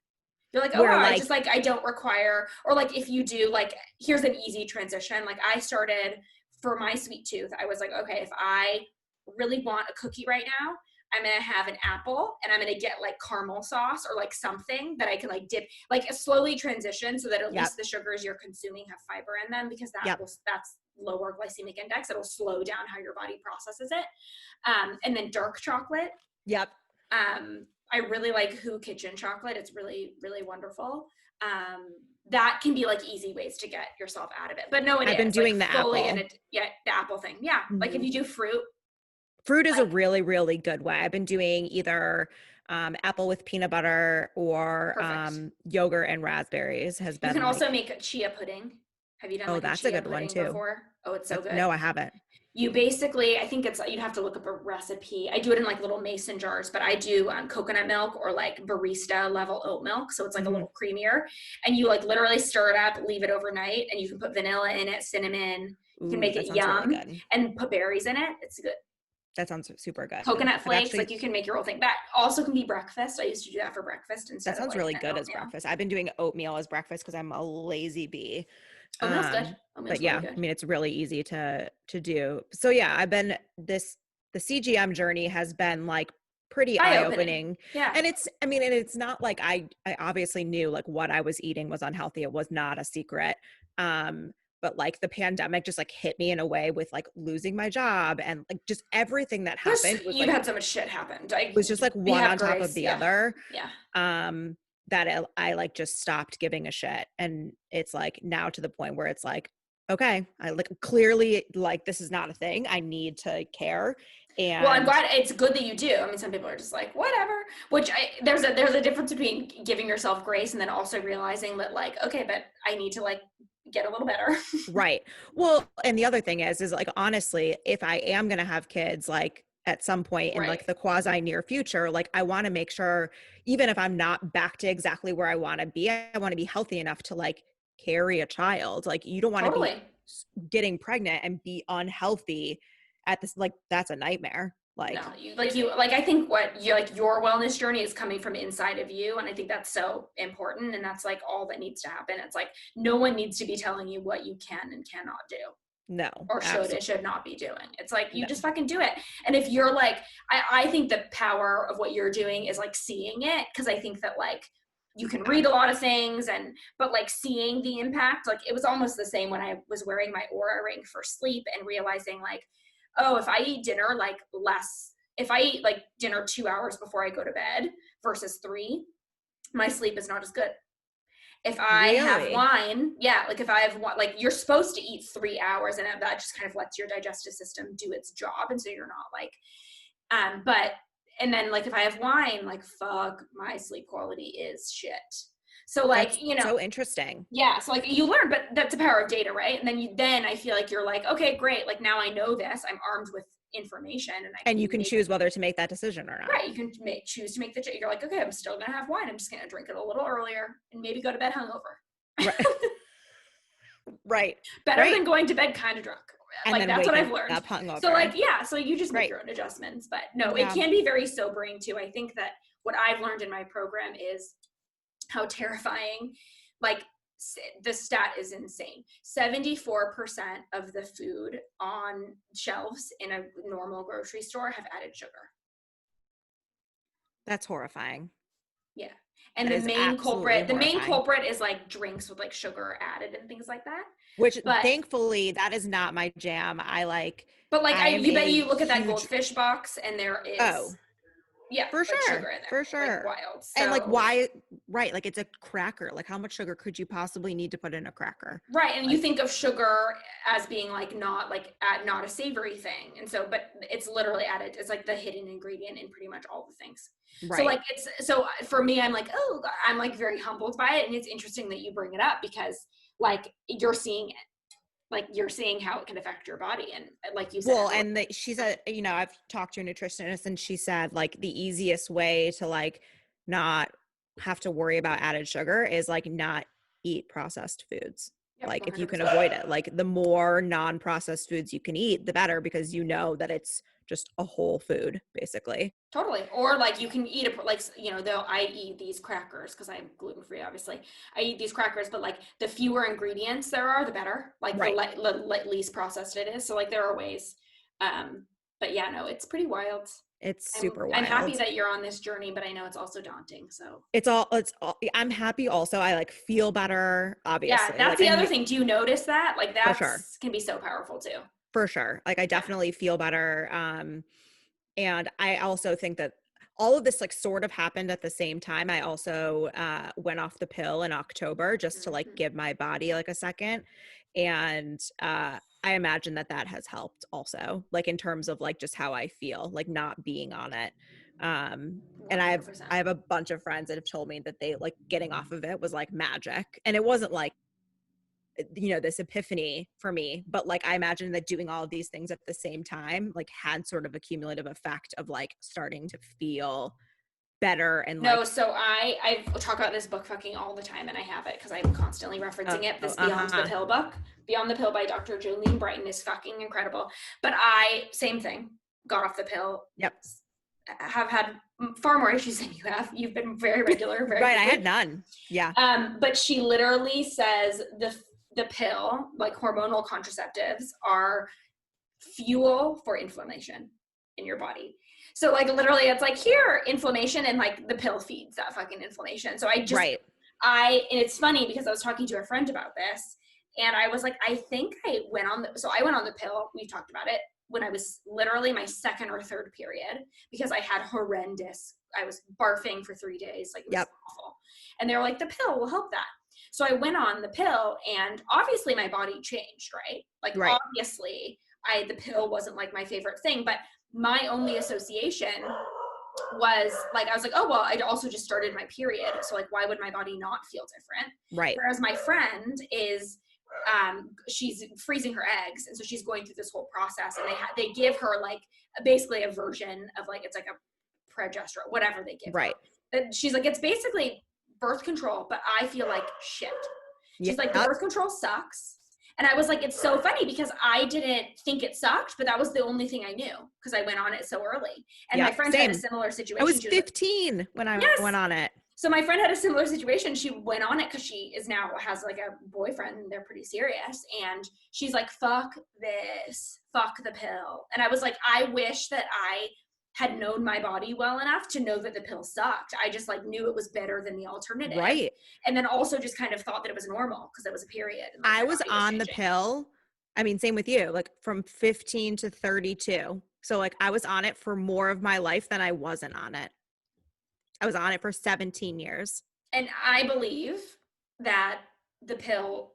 You're like, oh Where wow, I like, just like I don't require, or like if you do, like here's an easy transition. Like I started for my sweet tooth, I was like, okay, if I really want a cookie right now, I'm gonna have an apple and I'm gonna get like caramel sauce or like something that I can like dip, like a slowly transition so that at yep, least the sugars you're consuming have fiber in them, because yep, that's lower glycemic index. It'll slow down how your body processes it. And then dark chocolate. yep. I really like Who Kitchen chocolate. It's really, really wonderful. That can be like easy ways to get yourself out of it. But no, it I've been is like doing the fully in apple. it. Yeah, the apple thing. Yeah. Like if Hmm. you do fruit, Fruit is a Like, really, really good way. I've been doing either apple with peanut butter or perfect. yogurt and raspberries has You can been also like, make a chia pudding. Have you done oh, like a that's a chia good one pudding too. before? Oh, it's so That's, good. no, I haven't. You basically, I think it's, you'd have to look up a recipe. I do it in like little mason jars, but I do coconut milk or like barista level oat milk. So it's like a Hmm. little creamier. And you like literally stir it up, leave it overnight, and you can put vanilla in it, cinnamon. You can Ooh, make that it sounds really yum good. and put berries in it. It's good. That sounds super good. Coconut I've flakes, actually, like you can make your whole thing. That also can be breakfast. I used to do that for breakfast that instead of sounds like really an good as oatmeal. breakfast. I've been doing oatmeal as breakfast because I'm a lazy bee. Oatmeal's good. But Oatmeal's really yeah, good. I mean, it's really easy to do. So yeah, I've been the CGM journey has been like pretty Eye opening. eye-opening. Yeah. And it's, I mean, and it's not like I obviously knew like what I was eating was unhealthy. It was not a secret. But like the pandemic just like hit me in a way with like losing my job and like just everything that There's, happened you've had so much shit happen. was just like We one have on top of grace. the Yeah. other. Yeah. um that I like just stopped giving a shit, and it's like now to the point where it's like, okay, I like clearly like this is not a thing, I need to care. Well, I'm And glad, it's good that you do. I mean, some people are just like, whatever. Which there's a difference between giving yourself grace and then also realizing that like, okay, but I need to like get a little better. right, well, and the other thing is like honestly, if I am going to have kids like at some point in Right. like the quasi near future, like I want to make sure even if I'm not back to exactly where I want to be, I want to be healthy enough to like carry a child. Like you don't want to be Totally. getting pregnant and be unhealthy at this, like that's a nightmare. No, Like you like, I think what you like, your wellness journey is coming from inside of you, and I think that's so important, and that's like all that needs to happen. It's like no one needs to be telling you what you can and cannot do, no, or should and absolutely should not be doing. It's like you no. just fucking do it. And if you're like, I think the power of what you're doing is like seeing it, because I think that like you can read a lot of things, and but like seeing the impact, like it was almost the same when I was wearing my Aura ring for sleep and realizing like, oh, if I eat dinner like less, if I eat like dinner 2 hours before I go to bed versus three, my sleep is not as good. If I have Really? wine, yeah, like if I have like you're supposed to eat 3 hours, and that just kind of lets your digestive system do its job, and so you're not like, but and then like if I have wine, like fuck, my sleep quality is shit. So like That's so interesting. yeah, so like you learn, but that's the power of data, right? And then I feel like you're like, okay, great, like now I know this, I'm armed with information, and I And you can can make, choose whether to make that decision or not. right, you can choose to make the, you're like, okay, I'm still gonna have wine, I'm just gonna drink it a little earlier and maybe go to bed hungover. Right. Right. Better Right. than going to bed kind of drunk. And Like then that's what I've waking learned. up So like hungover. yeah, so you just make Right. your own adjustments. But no, it Yeah. can be very sobering too. I think that what I've learned in my program is how terrifying, like the stat is insane. 74% of the food on shelves in a normal grocery store have added sugar. That's horrifying. Yeah. And That is absolutely the main horrifying. culprit is like drinks with like sugar added and things like that. Which But thankfully that is not my jam. like I am you bet a you look at that huge, goldfish box and there oh, is, yeah, for like sugar sure. in there, For like sure. wild. And like So why, right, like it's a cracker. Like how much sugar could you possibly need to put in a cracker? right, and you Like, think of sugar as being like not like not a savory thing, and so but it's literally added. It's like the hidden ingredient in pretty much all the things. So right. like it's, so for me, I'm like, oh, I'm like very humbled by it, and it's interesting that you bring it up because like you're seeing it, like you're seeing how it can affect your body, and like you said, Well, everyone. and she said, I've talked to a nutritionist and she said like the easiest way to like not have to worry about added sugar is like not eat processed foods. Yep, Like if you can 100%. avoid it, like the more non-processed foods you can eat, the better because you know that it's just a whole food basically. Totally. Or like you can eat a, like, though I eat these crackers because I'm gluten free, obviously. I eat these crackers, but like the fewer ingredients there are, the better. Like Right. least processed it is. So like there are ways. Um, but yeah, no, it's pretty wild. It's I'm super I'm happy wild. that you're on this journey, but I know it's also daunting. So It's all I'm happy also. I like feel better, yeah, obviously. that's Like I the other knew thing. Do you notice that? Like for sure. that's can be so powerful too. For sure. Like I Yeah. definitely feel better. And I also think that all of this like sort of happened at the same time. I also went off the pill in October just to like give my body like a second. And I imagine that that has helped also, like in terms of like just how I feel, like not being on it. And I 100%. have a bunch of friends that have told me that they like getting off of it was like magic. And it wasn't like, you know, this epiphany for me, but like I imagine that doing all of these things at the same time like had sort of a cumulative effect of like starting to feel better and No, like so I talk about this book fucking all the time, and I have it because I'm constantly referencing it. This Beyond the Pill book, Beyond the Pill by Dr. Jolene Brighton, is fucking incredible. But same thing, got off the pill. Yep. Have had far more issues than you have. You've been very regular, very right. quickly. I had none. Yeah. But she literally says the pill, like hormonal contraceptives, are fuel for inflammation in your body. So like literally it's like here inflammation, and like the pill feeds that fucking inflammation. So and it's funny because I was talking to a friend about this, and I was like, I think I went on the pill, we talked about it, when I was literally my second or third period, because I was barfing for 3 days, like it was awful. And they were like, the pill will help that. So I went on the pill, and obviously my body changed, right? Like obviously the pill wasn't like my favorite thing, but my only association was like, I was like, oh, well, I'd also just started my period. So like, why would my body not feel different? Right. Whereas my friend is, she's freezing her eggs. And so she's going through this whole process, and they give her like basically a version of like, it's like a progesterone, whatever they give her. And she's like, it's basically birth control, but I feel like shit. She's like, the birth control sucks. And I was like, it's so funny because I didn't think it sucked, but that was the only thing I knew because I went on it so early. And my friend had a similar situation. I was 15 when I went on it. So my friend had a similar situation. She went on it because she has like a boyfriend, and they're pretty serious. And she's like, fuck this, fuck the pill. And I was like, I wish that I had known my body well enough to know that the pill sucked. I just like knew it was better than the alternative. Right. And then also just kind of thought that it was normal because it was a period. And, like, I was on the pill. I mean, same with you, like from 15 to 32. So like I was on it for more of my life than I wasn't on it. I was on it for 17 years. And I believe that the pill,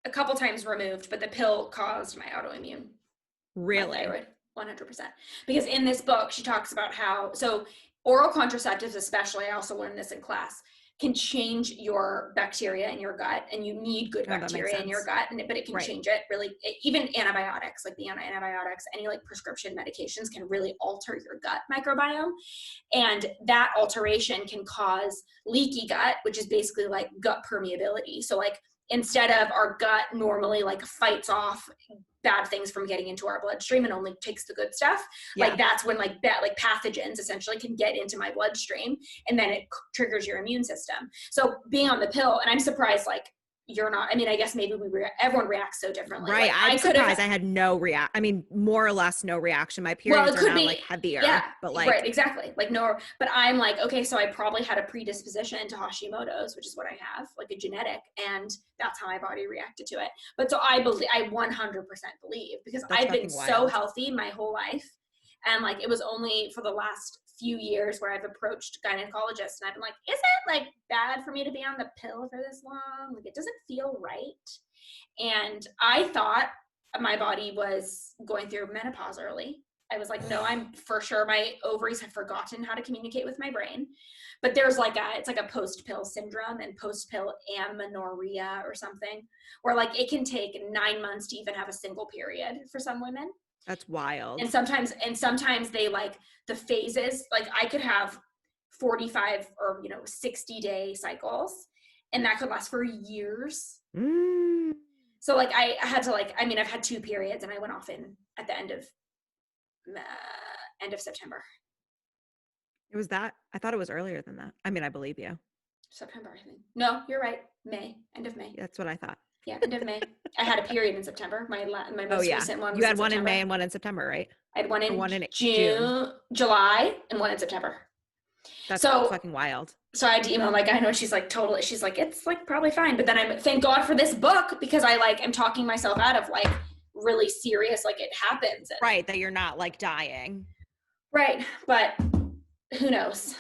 a couple times removed, but the pill caused my autoimmune. Really? My thyroid. 100%. Because in this book, she talks about how, so oral contraceptives, especially, I also learned this in class, can change your bacteria in your gut, and you need good bacteria in your gut, but it can change it really. Even antibiotics, like the antibiotics, any like prescription medications can really alter your gut microbiome. And that alteration can cause leaky gut, which is basically like gut permeability. So like instead of our gut normally like fights off bad things from getting into our bloodstream and only takes the good stuff, like that's when like pathogens essentially can get into my bloodstream, and then it triggers your immune system. So being on the pill, and I'm surprised like you're not, I mean, I guess maybe everyone reacts so differently. Right. Like, I'm surprised I had no I mean, more or less no reaction. My periods are now like heavier, but like, right, exactly. Like no, but I'm like, okay, so I probably had a predisposition to Hashimoto's, which is what I have, like a genetic, and that's how my body reacted to it. But so I 100% believe, because I've been so healthy my whole life. And like, it was only for the last few years where I've approached gynecologists and I've been like, is it like bad for me to be on the pill for this long? Like, it doesn't feel right. And I thought my body was going through menopause early. I was like, no, I'm for sure, my ovaries have forgotten how to communicate with my brain. But there's like it's like a post-pill syndrome and post-pill amenorrhea or something, where like it can take 9 months to even have a single period for some women. That's wild. And sometimes they like the phases, like I could have 45 or 60-day cycles, and that could last for years. So like I had to like, I mean, I've had 2 periods, and I went off at the end of September. It was that? I thought it was earlier than that. I mean, I believe you. September, I think. No, you're right. End of May. That's what I thought. Yeah, end of May. I had a period in September. My most recent one was You had one in in May and one in September, right? I had one in June, July, and one in September. That's so fucking wild. So I had to email my gyno, and she's like, totally. She's like, it's like probably fine. But then thank God for this book, because I like am talking myself out of like really serious, like it happens. Right, that you're not like dying. Right, but who knows?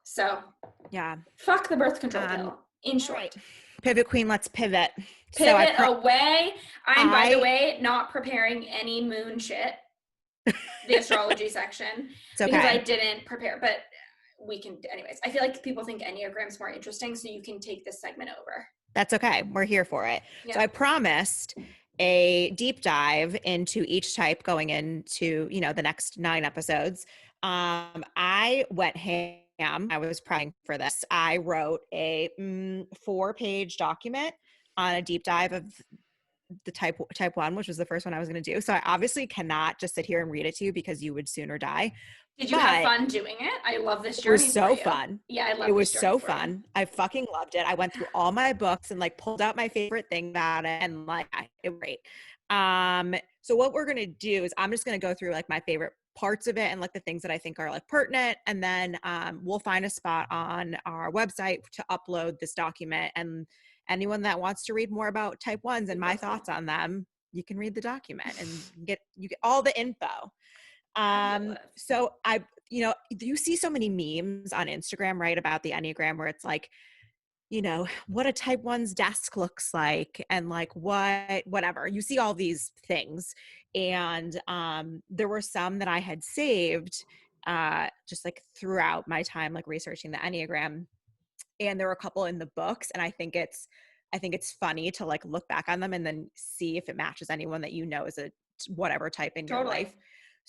So Yeah. fuck the birth control Um, pill, in all right. short. Pivot Queen, let's pivot. So Pivot away. I'm, by the I way, not preparing any moon shit, the astrology section, it's because I okay. didn't prepare, but we can, anyways. I feel like people think Enneagram's more interesting, so you can take this segment over. That's okay. We're here for it. So Yeah. I promised a deep dive into each type going into, the next 9 episodes. I went ham. I was praying for this. I wrote a 4-page document on a deep dive of the type 1, which was the first one I was going to do. So I obviously cannot just sit here and read it to you because you would sooner die. Did you have But fun doing it? I love this it was journey for so you. fun. Yeah, I It love this was journey so for you. fun. I fucking loved it. I went through all my books and like pulled out my favorite thing about it, and like it was great. So what we're gonna do is I'm just gonna go through like my favorite parts of it and like the things that I think are like pertinent, and then we'll find a spot on our website to upload this document. And anyone that wants to read more about type 1s and my thoughts on them, you can read the document and you get all the info. Fabulous. So you see so many memes on Instagram, right, about the Enneagram where it's like, what a type 1's desk looks like and like whatever. You see all these things. And there were some that I had saved just like throughout my time, like researching the Enneagram. And there were a couple in the books. And I think it's funny to like look back on them and then see if it matches anyone that is a whatever type in your Totally. life.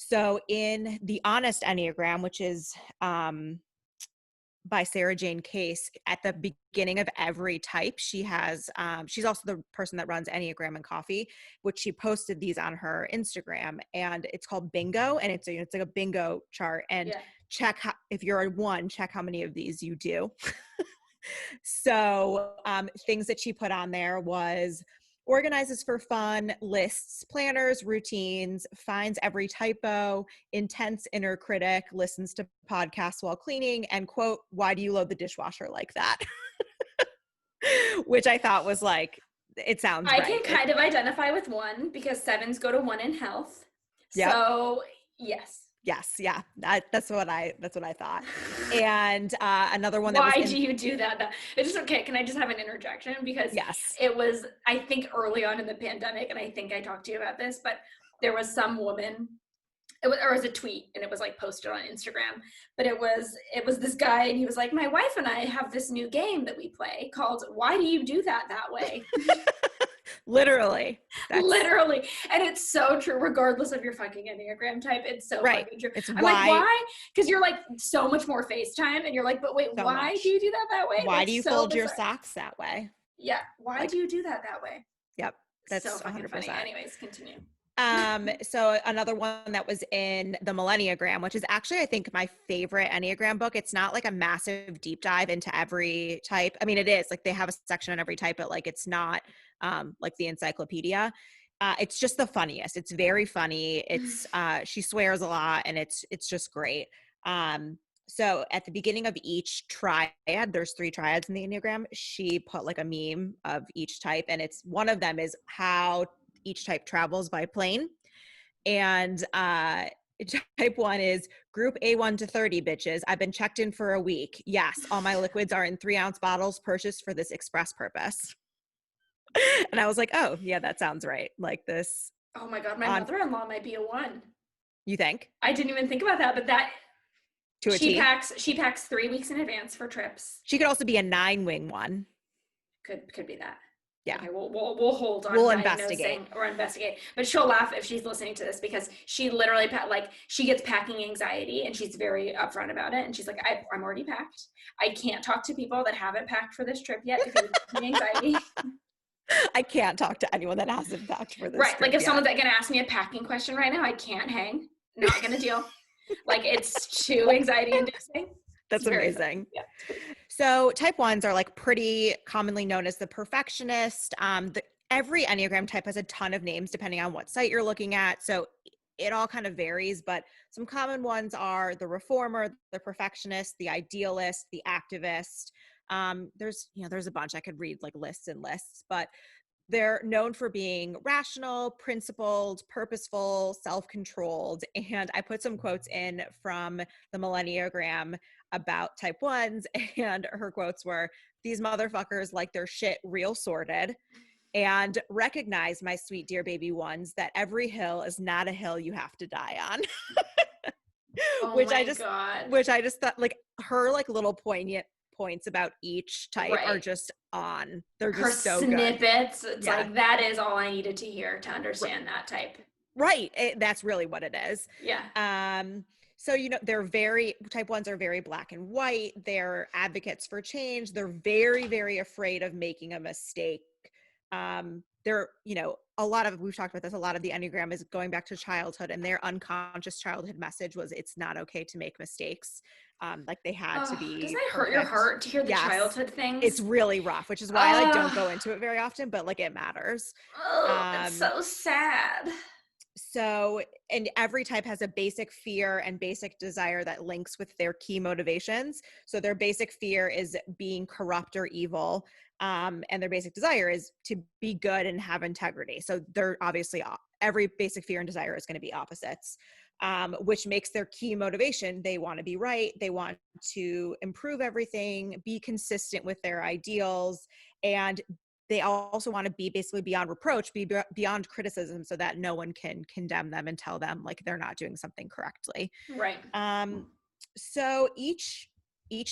So in the Honest Enneagram, which is by Sarah Jane Case, at the beginning of every type, she has, she's also the person that runs Enneagram and Coffee, which she posted these on her Instagram, and it's called Bingo, and it's like a bingo chart, and Yeah. check how, if you're a 1, check how many of these you do. So things that she put on there was organizes for fun, lists, planners, routines, finds every typo, intense inner critic, listens to podcasts while cleaning, and quote, why do you load the dishwasher like that? Which I thought was like, it sounds I can right. kind of identify with 1 because 7s go to 1 in health. Yep. So, yes. Yes. Yeah. That's what I thought. And another one that was Why do you do that? It's just okay. Can I just have an interjection? Because yes. it was, I think, early on in the pandemic, and I think I talked to you about this, but there was some woman, or it was a tweet, and it was like posted on Instagram, but it was this guy, and he was like, my wife and I have this new game that we play called Why Do You Do That Way? Literally. That's Literally. And it's so true, regardless of your fucking Enneagram type. It's so right. fucking true. It's I'm like, why why? Because you're like so much more FaceTime, and you're like, but wait, so why do much. you do that way? Why do That's you so fold your bizarre. socks that way? Yeah. Why Like, do you do that way? yep, So that's fucking funny. 100%. Anyways, continue. So another one that was in the Millenniagram, which is actually, I think, my favorite Enneagram book. It's not like a massive deep dive into every type. I mean, it is like they have a section on every type, but like it's not like the encyclopedia. It's just the funniest. It's very funny. It's she swears a lot, and it's just great. So at the beginning of each triad, there's 3 triads in the Enneagram. She put like a meme of each type, and it's one of them is how each type travels by plane. And type 1 is group A1 to 30, bitches. I've been checked in for a week. Yes, all my liquids are in 3-ounce bottles purchased for this express purpose. And I was like, oh, yeah, that sounds right. Like this Oh my God, my on, mother-in-law might be a 1. you think? I didn't even think about that, but that To a she T. packs 3 weeks in advance for trips. She could also be a 9-wing one. Could be that. Yeah. Okay, we'll hold on We'll diagnosing or investigate. But she'll laugh if she's listening to this because she literally like she gets packing anxiety, and she's very upfront about it. And she's like, I'm already packed. I can't talk to people that haven't packed for this trip yet because of anxiety. I can't talk to anyone that hasn't packed for this Right. trip Like if yet. someone's gonna ask me a packing question right now, I can't hang. Not gonna deal. Like it's too anxiety inducing. That's amazing. Yeah. So type 1s are like pretty commonly known as the perfectionist. Every Enneagram type has a ton of names depending on what site you're looking at. So it all kind of varies, but some common ones are the reformer, the perfectionist, the idealist, the activist. There's a bunch. I could read like lists and lists, but They're known for being rational, principled, purposeful, self-controlled. And I put some quotes in from the Millenniagram about type ones. And her quotes were, these motherfuckers like their shit real sorted. And recognize, my sweet dear baby ones, that every hill is not a hill you have to die on. Oh which I my just God. which I just thought, like, her like little poignant points about each type are Right. just on. They're Her just so good. snippets, it's Yeah. like that is all I needed to hear to understand that type. Right. That's really what it is. Yeah. So, type ones are very black and white. They're advocates for change. They're very, very afraid of making a mistake. We've talked about this, a lot of the Enneagram is going back to childhood, and their unconscious childhood message was it's not okay to make mistakes. Like they had to Oh, doesn't be that hurt your perfect. heart to hear the Yes. childhood It's things? really rough, which is why I like don't go Oh, into it very often, but like it matters. it's Um, so sad. so, and every type has a basic fear and basic desire that links with their key motivations. So their basic fear is being corrupt or evil. And their basic desire is to be good and have integrity. So they're obviously, every basic fear and desire is going to be opposites, which makes their key motivation. They want to be right. They want to improve everything, be consistent with their ideals, and they also want to be basically beyond reproach, be beyond criticism, so that no one can condemn them and tell them like they're not doing something correctly. Right. So each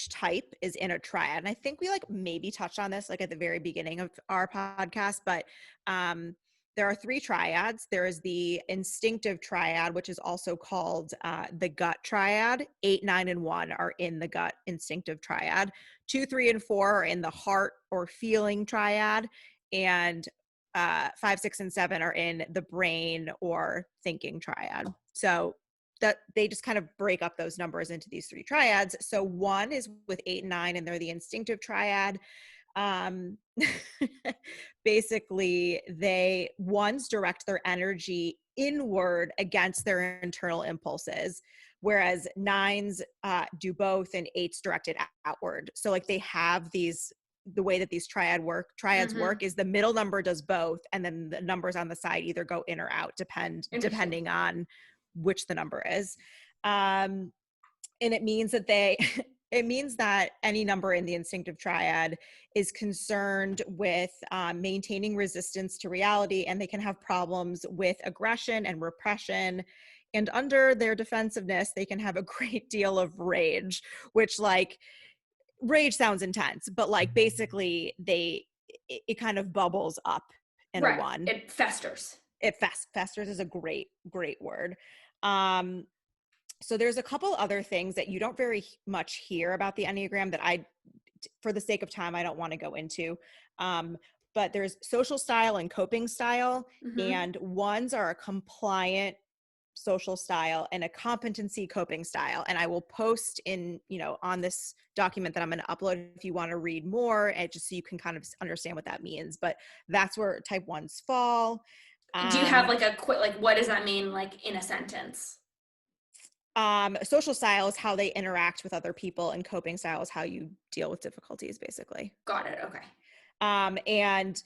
type is in a triad, and I think we like maybe touched on this like at the very beginning of our podcast, but there are 3 triads. There is the instinctive triad, which is also called the gut triad. 8, 9, and 1 are in the gut instinctive triad. 2, 3, and 4 are in the heart or feeling triad. And 5, 6, and 7 are in the brain or thinking triad. So that they just kind of break up those numbers into these 3 triads. So 1 is with 8 and 9, and they're the instinctive triad. um Basically ones direct their energy inward against their internal impulses, whereas 9s do both, and 8s directed outward. So like they have the way that these triads Mm-hmm. work is the middle number does both, and then the numbers on the side either go in or out, Interesting. depending on which the number is. And it means that it means that any number in the instinctive triad is concerned with maintaining resistance to reality, and they can have problems with aggression and repression. And under their defensiveness, they can have a great deal of rage, which, like, rage sounds intense, but like basically it kind of bubbles up in a Right. 1. It festers. Festers is a great word. um so there's a couple other things that you don't very much hear about the Enneagram that for the sake of time, I don't want to go into. Um, but there's social style and coping style, Mm-hmm. and ones are a compliant social style and a competency coping style. And I will post on this document that I'm going to upload if you want to read more, and just so you can kind of understand what that means. But that's where type ones fall. Do you have Um, like a quick, like, what does that mean, like, in a sentence? Social style is how they interact with other people, and coping style is how you deal with difficulties, basically. Got it. Okay. And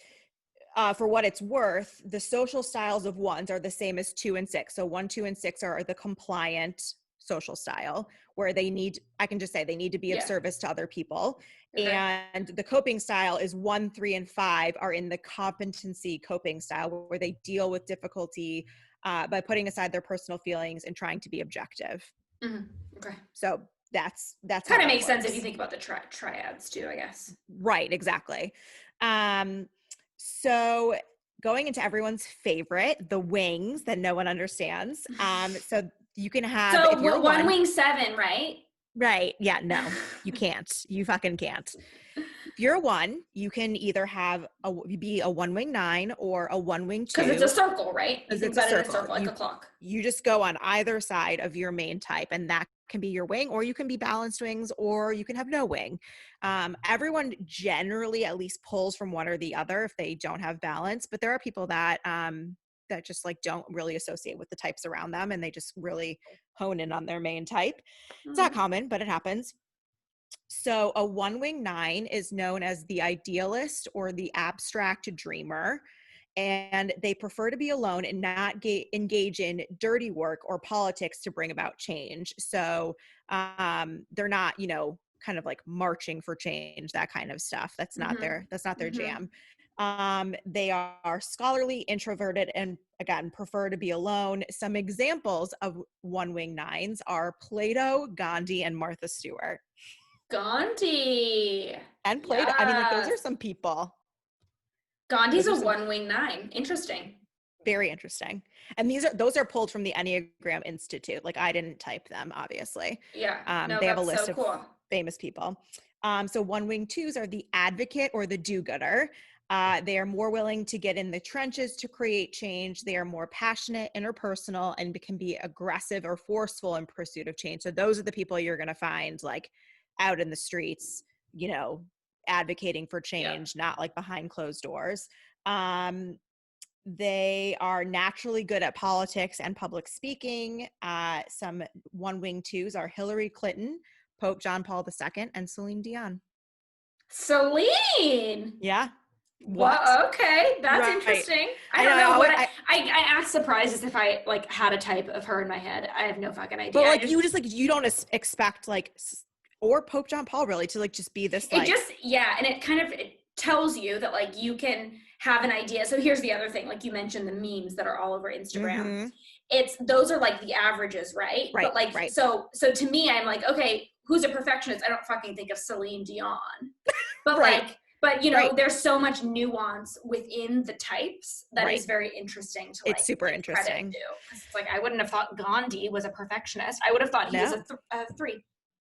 for what it's worth, the social styles of ones are the same as 2 and 6. So 1, 2, and 6 are the compliant social style, where I can just say they need to be of Yeah. service to other people. Okay. And the coping style is 1, 3, and 5 are in the competency coping style, where they deal with difficulty by putting aside their personal feelings and trying to be objective. Mm-hmm. Okay. So that's how Kind of that makes sense if you works. think about the triads too, I guess. Right, exactly. So going into everyone's favorite, the wings that no one understands. So you can have, So if you're one one, wing 7, right? right? Yeah, no, you can't. You fucking can't. If you're a 1, you can either be a 1 wing 9 or a 1 wing Because it's a 2, circle, right? You because think it's a about it in a circle. circle, like a clock. You just go on either side of your main type, and that can be your wing, or you can be balanced wings, or you can have no wing. Everyone generally at least pulls from one or the other if they don't have balance, but there are people that just like don't really associate with the types around them, and they just really hone in on their main type. It's not Mm-hmm. common, but it happens. So a 1 wing 9 is known as the idealist or the abstract dreamer. and they prefer to be alone and not engage in dirty work or politics to bring about change. So they're not, kind of like marching for change, that kind of stuff. That's not their jam. They are scholarly, introverted, and again, prefer to be alone. Some examples of one wing nines are Plato, Gandhi, and Martha Stewart. Gandhi. And Plato. I mean, like, those Yes. are some people. Gandhi's a one wing nine. Interesting. Very interesting. And those are pulled from the Enneagram Institute. Like, I didn't type them, obviously. Yeah. No, They have a that's list so of cool. famous people. So one wing twos are the advocate or the do-gooder. They are more willing to get in the trenches to create change. They are more passionate, interpersonal, and can be aggressive or forceful in pursuit of change. So those are the people you're going to find like out in the streets, advocating for change, not like behind closed doors. They are naturally good at politics and public speaking. Some one wing twos are Hillary Clinton, Pope John Paul II, and Celine Dion. Celine. Yeah. What? Well, okay, that's right. Interesting. I don't know what I act surprised as if I like had a type of her in my head. I have no fucking idea. But like you don't expect like, or Pope John Paul really to like just be this like. And it kind of it tells you that like you can have an idea. So here's the other thing, like you mentioned the memes that are all over Instagram. Those are like the averages, right? But like so to me, I'm like, okay, who's a perfectionist? I don't fucking think of Celine Dion. But there's so much nuance within the types that is very interesting to it's super interesting. It's like I wouldn't have thought Gandhi was a perfectionist. I would have thought he was a 3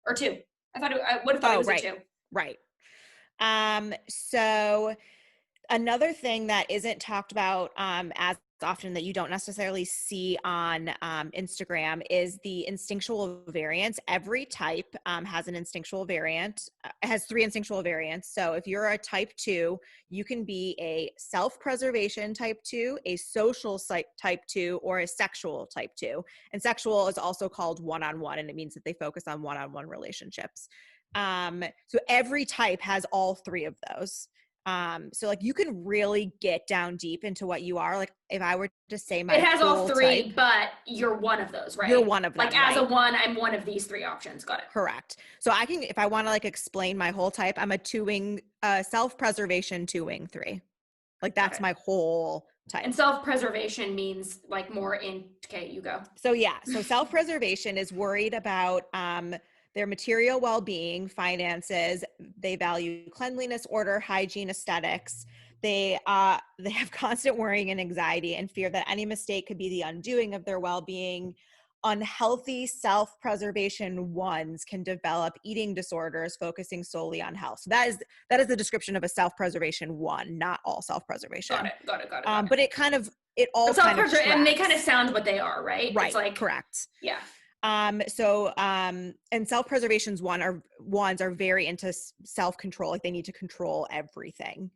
or 2. I would have thought he was a 2. Right. So another thing that isn't talked about as often, that you don't necessarily see on Instagram, is the instinctual variants. Every type has an instinctual variant, has 3 instinctual variants. So if you're a type 2, you can be a self-preservation type 2, a social type 2, or a sexual type 2. And sexual is also called one-on-one, and it means that they focus on one-on-one relationships. So every type has all 3 of those. So like you can really get down deep into what you are. Like if I were to say my, it has all 3 type, but you're one of those, right? You're one of them. Like as a 1, I'm one of these 3 options. Got it. Correct. So I can, if I want to like explain my whole type, I'm a 2-wing, self-preservation 2-wing 3. Like that's my whole type. And self-preservation means like more okay, you go. So yeah. So self-preservation is worried about, their material well-being, finances. They value cleanliness, order, hygiene, aesthetics. They have constant worrying and anxiety and fear that any mistake could be the undoing of their well-being. Unhealthy self-preservation ones can develop eating disorders, focusing solely on health. So that is the description of a self-preservation 1, not all self-preservation. Got it. But it all kind of tracks. And they kind of sound what they are, right? Right. It's like, correct. Yeah. And self-preservation's ones are very into self-control. Like they need to control everything.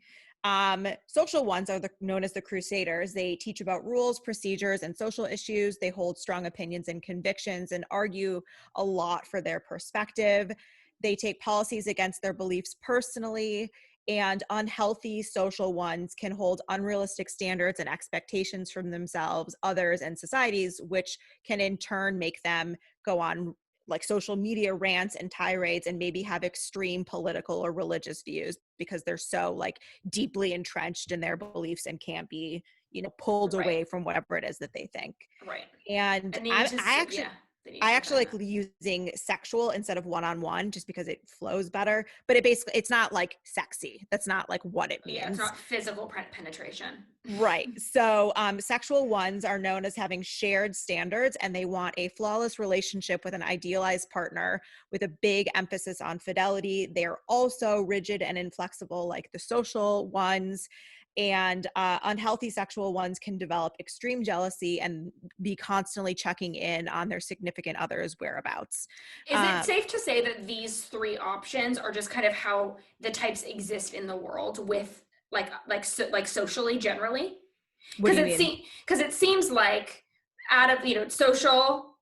Social ones are known as the crusaders. They teach about rules, procedures, and social issues. They hold strong opinions and convictions and argue a lot for their perspective. They take policies against their beliefs personally. And unhealthy social ones can hold unrealistic standards and expectations from themselves, others, and societies, which can in turn make them go on like social media rants and tirades and maybe have extreme political or religious views because they're so like deeply entrenched in their beliefs and can't be, pulled away from whatever it is that they think. Right. And I actually like using sexual instead of one-on-one just because it flows better, but it's not like sexy. That's not like what it means. Yeah, it's not physical penetration. Right. So sexual ones are known as having shared standards, and they want a flawless relationship with an idealized partner with a big emphasis on fidelity. They're also rigid and inflexible like the social ones. And unhealthy sexual ones can develop extreme jealousy and be constantly checking in on their significant other's whereabouts. Is it safe to say that these 3 options are just kind of how the types exist in the world with like socially generally? Because it seems like out of social,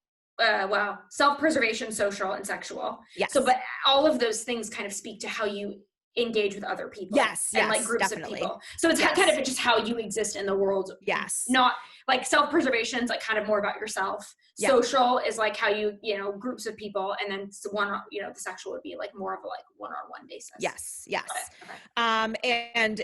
self-preservation, social, and sexual. Yes. So, but all of those things kind of speak to how you engage with other people Yes, and like yes, groups of definitely. people. So it's kind Yes, of just how you exist in the world. yes, Not like self-preservation is like kind of more about yourself. yep, Social is like how you groups of people, and then one the sexual would be like more of a like one-on-one basis. yes, Got yes. it. Okay. And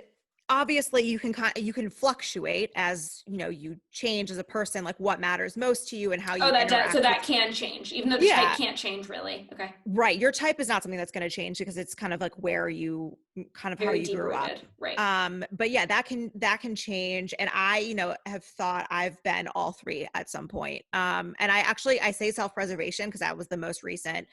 obviously you can fluctuate as you change as a person, like what matters most to you and how Oh, you so interact with. that can change, even though the type Yeah, can't change really. Okay. right. Your type is not something that's going to change because it's kind of like where you kind of how Very you deep grew up. rooted. Right. But yeah, that can change. And I, have thought I've been all three at some point. And I say self-preservation because that was the most recent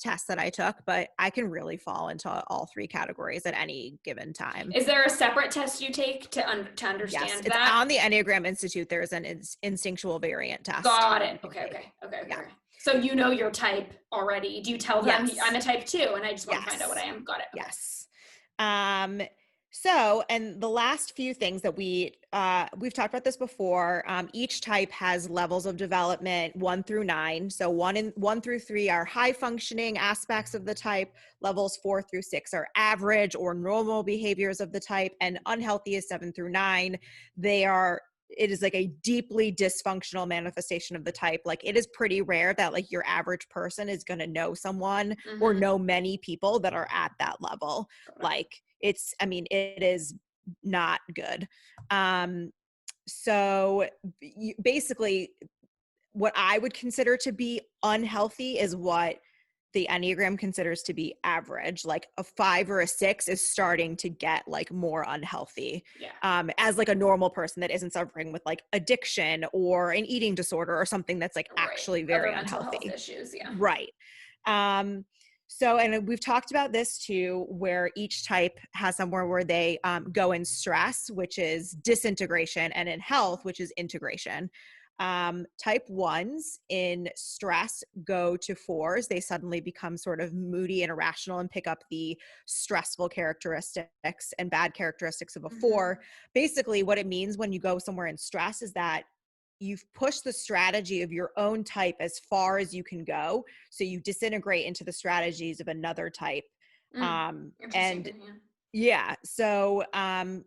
test that I took, but I can really fall into all three categories at any given time. Is there a separate test you take to Yes, understand it's that? on the Enneagram Institute. There's an instinctual variant test Got that it. you can Okay, take. okay, okay, okay. Yeah. Okay. So you know your type already. Do you tell them I'm Yes. a type 2 and I just want to find out what I Yes. am? Got it. Okay. Yes. Um, so, and the last few things that we've talked about this before. Each type has levels of development 1 through 9. So 1 through 3 are high functioning aspects of the type. Levels 4 through 6 are average or normal behaviors of the type, and unhealthy is 7 through 9. It is like a deeply dysfunctional manifestation of the type. Like it is pretty rare that like your average person is going to know someone or Mm-hmm. know many people that are at that level. Like it is not good. So basically what I would consider to be unhealthy is what the Enneagram considers to be average. Like a 5 or a 6 is starting to get like more unhealthy, Yeah. as like a normal person that isn't suffering with like addiction or an eating disorder or something that's like Right. actually Other very mental health unhealthy. issues. Yeah. Right. So, and we've talked about this too, where each type has somewhere where they go in stress, which is disintegration, and in health, which is integration. Type 1s in stress go to 4s. They suddenly become sort of moody and irrational and pick up the stressful characteristics and bad characteristics of a Mm-hmm. 4. Basically, what it means when you go somewhere in stress is that you've pushed the strategy of your own type as far as you can go. So you disintegrate into the strategies of another type. Interesting. And Yeah. yeah, so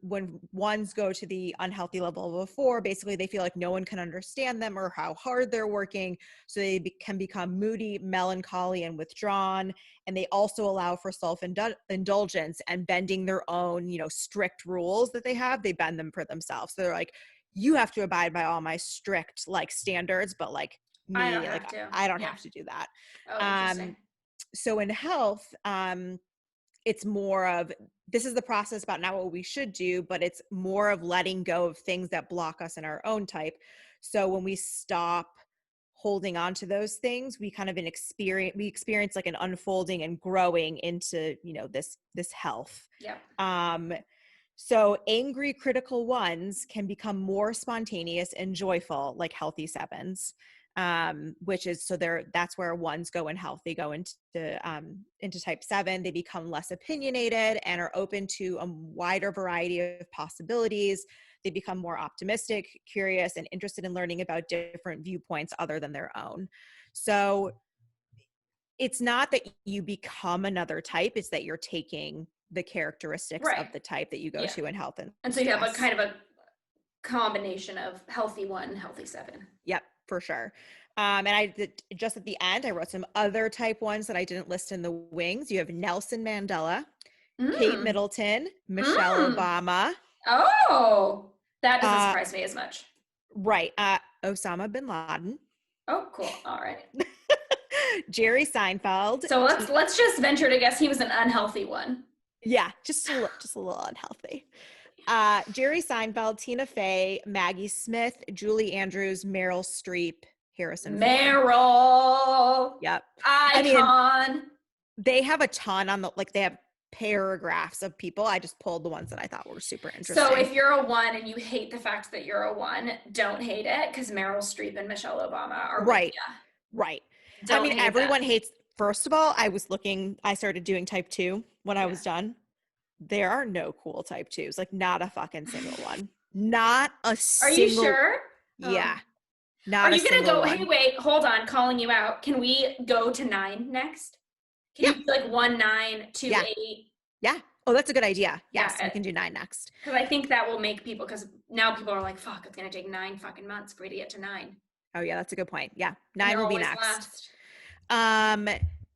when ones go to the unhealthy level of a 4, basically they feel like no one can understand them or how hard they're working. So they can become moody, melancholy, and withdrawn. And they also allow for self-indulgence and bending their own, strict rules that they have. They bend them for themselves. So they're like, you have to abide by all my strict like standards, but like I don't me, like have to. I don't Yeah. have to do that. Oh, Um, interesting. so in health, it's more of this is the process about not what we should do, but it's more of letting go of things that block us in our own type. So when we stop holding on to those things, we kind of experience like an unfolding and growing into, this health. Yep. So angry critical 1s can become more spontaneous and joyful, like healthy 7s, which is that's where 1s go in health. They go into type 7. They become less opinionated and are open to a wider variety of possibilities. They become more optimistic, curious, and interested in learning about different viewpoints other than their own. So it's not that you become another type, it's that you're taking the characteristics Right. of the type that you go Yeah. to in health and And so you have a stress. kind of a combination of healthy 1, healthy 7. Yep, for sure. And just at the end, I wrote some other type 1s that I didn't list in the wings. You have Nelson Mandela, Kate Mm. Middleton, Michelle Mm. Obama, Oh, that doesn't uh, surprise me as much. right, Osama bin Laden, Oh, cool. All right. Jerry Seinfeld. So let's just venture to guess he was an unhealthy 1. Yeah, just a little unhealthy. Jerry Seinfeld, Tina Fey, Maggie Smith, Julie Andrews, Meryl Streep, Harrison Ford. Meryl, Yep. I mean, icon. they have a ton they have paragraphs of people. I just pulled the ones that I thought were super So interesting. if you're a 1 and you hate the fact that you're a 1, don't hate it because Meryl Streep and Michelle Obama are with Right. you. Right. I Don't mean, hate that. everyone hates, first of all, I started doing type 2 when I Yeah. was done. There are no cool type 2s, like not a fucking single one. Not a Are you single, sure? yeah, Oh. Are not a you gonna single go? Hey, one. wait, hold on, calling you out. Can we go to 9 next? Can Yeah. you be like 1, 9, 2, Yeah. 8? Yeah. Oh, that's a good idea. Yes, we Yeah, can do 9 next. because I think that will make people, because now people are like, fuck, it's gonna take 9 fucking months for me to get to 9. Oh yeah, that's a good point. Yeah, And 9 they're will be always next. last. Um,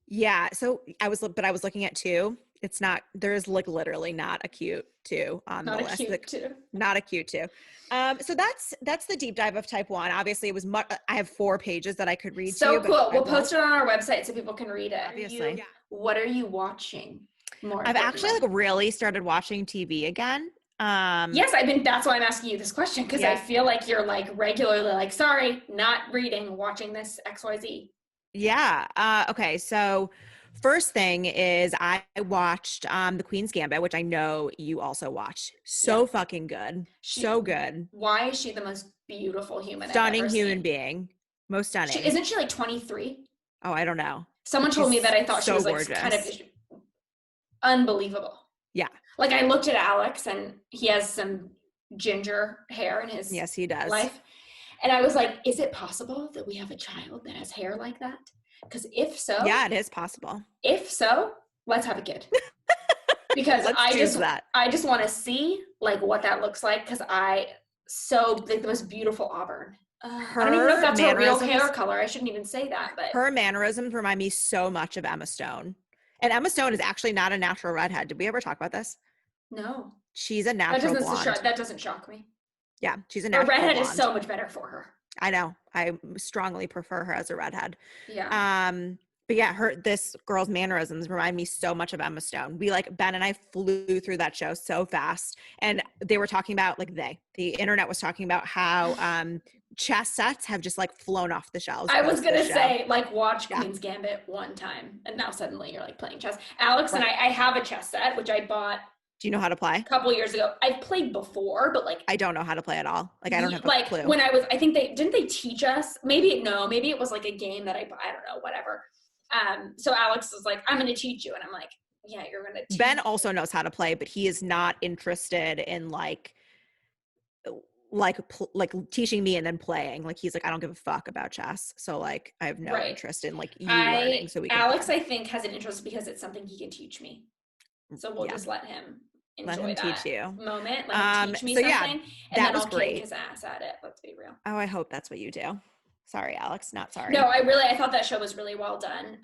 yeah. So I was looking at 2. It's not. There's like literally not a cute 2 on Not the a list. cute too. Not a cute 2. So that's the deep dive of type 1. Obviously, it was. I have 4 pages that I could read to So you, but cool. I We'll won't. post it on our website so people can read it. Obviously, What are you watching? More I've actually importantly. like really started watching TV again. Yes, that's why I'm asking you this question, because I Yeah. feel like you're like regularly like, sorry, not reading, watching this XYZ. Yeah. Okay. So first thing is I watched The Queen's Gambit, which I know you also watched. Yeah. So fucking good. So good. Why is she the most beautiful human I've Stunning ever human seen? being. Most She stunning. isn't she like 23? Oh, I don't know. Someone But told me that she's I thought she so was like kind of gorgeous. unbelievable. Yeah. Like I looked at Alex and he has some ginger hair in his Yes, he does. life. And I was like, is it possible that we have a child that has hair like that? Because Yeah, it is possible. if so, let's have a kid. Because Let's choose that. I just want to see like what that looks like, because like the most beautiful auburn. I don't even know if Her that's her real hair mannerisms, color. I shouldn't even say that, but her mannerisms remind me so much of Emma Stone. And Emma Stone is actually not a natural redhead. Did we ever talk about this? no, She's a natural blonde. that doesn't shock me. Yeah, she's a A natural redhead is blonde. so much better for her. I know. I strongly prefer her as a redhead. Yeah. But yeah, this girl's mannerisms remind me so much of Emma Stone. Ben and I flew through that show so fast. And they were talking about the internet was talking about how chess sets have just like flown off the shelves. I was gonna show. say, like, watch Yeah. Queen's Gambit one time, and now suddenly you're like playing chess. Alex and Right. I have a chess set which I bought Do you know how to play? a couple years ago. I've played before, but like I don't know how to play at all. Like I don't have a clue. when I think they teach us. Maybe it was like a game that I don't know, whatever. So Alex was like, I'm gonna teach you, and I'm like, yeah, you're gonna teach Ben me. also knows how to play, but he is not interested in like teaching me and then playing. Like he's like, I don't give a fuck about chess. So like I have no interest in like you learning so we can Alex play. I think has an interest because it's something he can teach me. So we'll just let him enjoy teach you. moment. Let him teach me something. And that then was I'll great. kick his ass at it. Let's be real. Oh, I hope that's what you do. Sorry, Alex. Not sorry. No, I thought that show was really well done.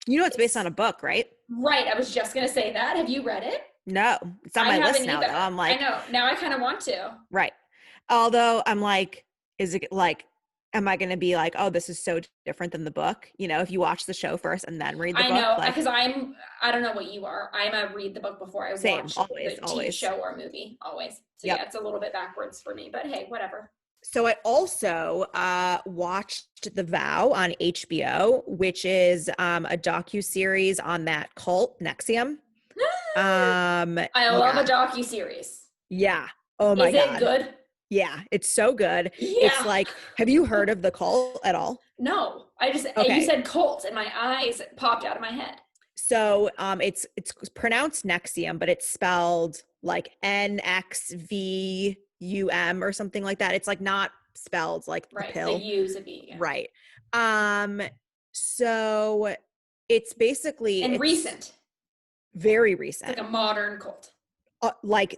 You know, it's based on a book, right? Right. I was just gonna say that. Have you read it? No, it's on my list now. Though I'm like, I know. Now I kind of want to. Right. Although I'm like, is it like, am I going to be like, oh, this is so different than the book? You know, if you watch the show first and then read the book. I know, because I don't know what you are. I'm a read the book before I watch the TV show or movie, always. So yeah, it's a little bit backwards for me, but hey, whatever. So I also watched The Vow on HBO, which is a docuseries on that cult, NXIVM. I love a docuseries. Yeah. Oh my God. Is it good? Yeah, it's so good. Yeah. It's like, have you heard of the cult at all? No, you said cult and my eyes popped out of my head. So it's pronounced NXIVM, but it's spelled like NXVUM or something like that. It's like not spelled like the pill. The U's a V. Yeah. Right. So it's basically recent. Very recent. It's like a modern cult. Like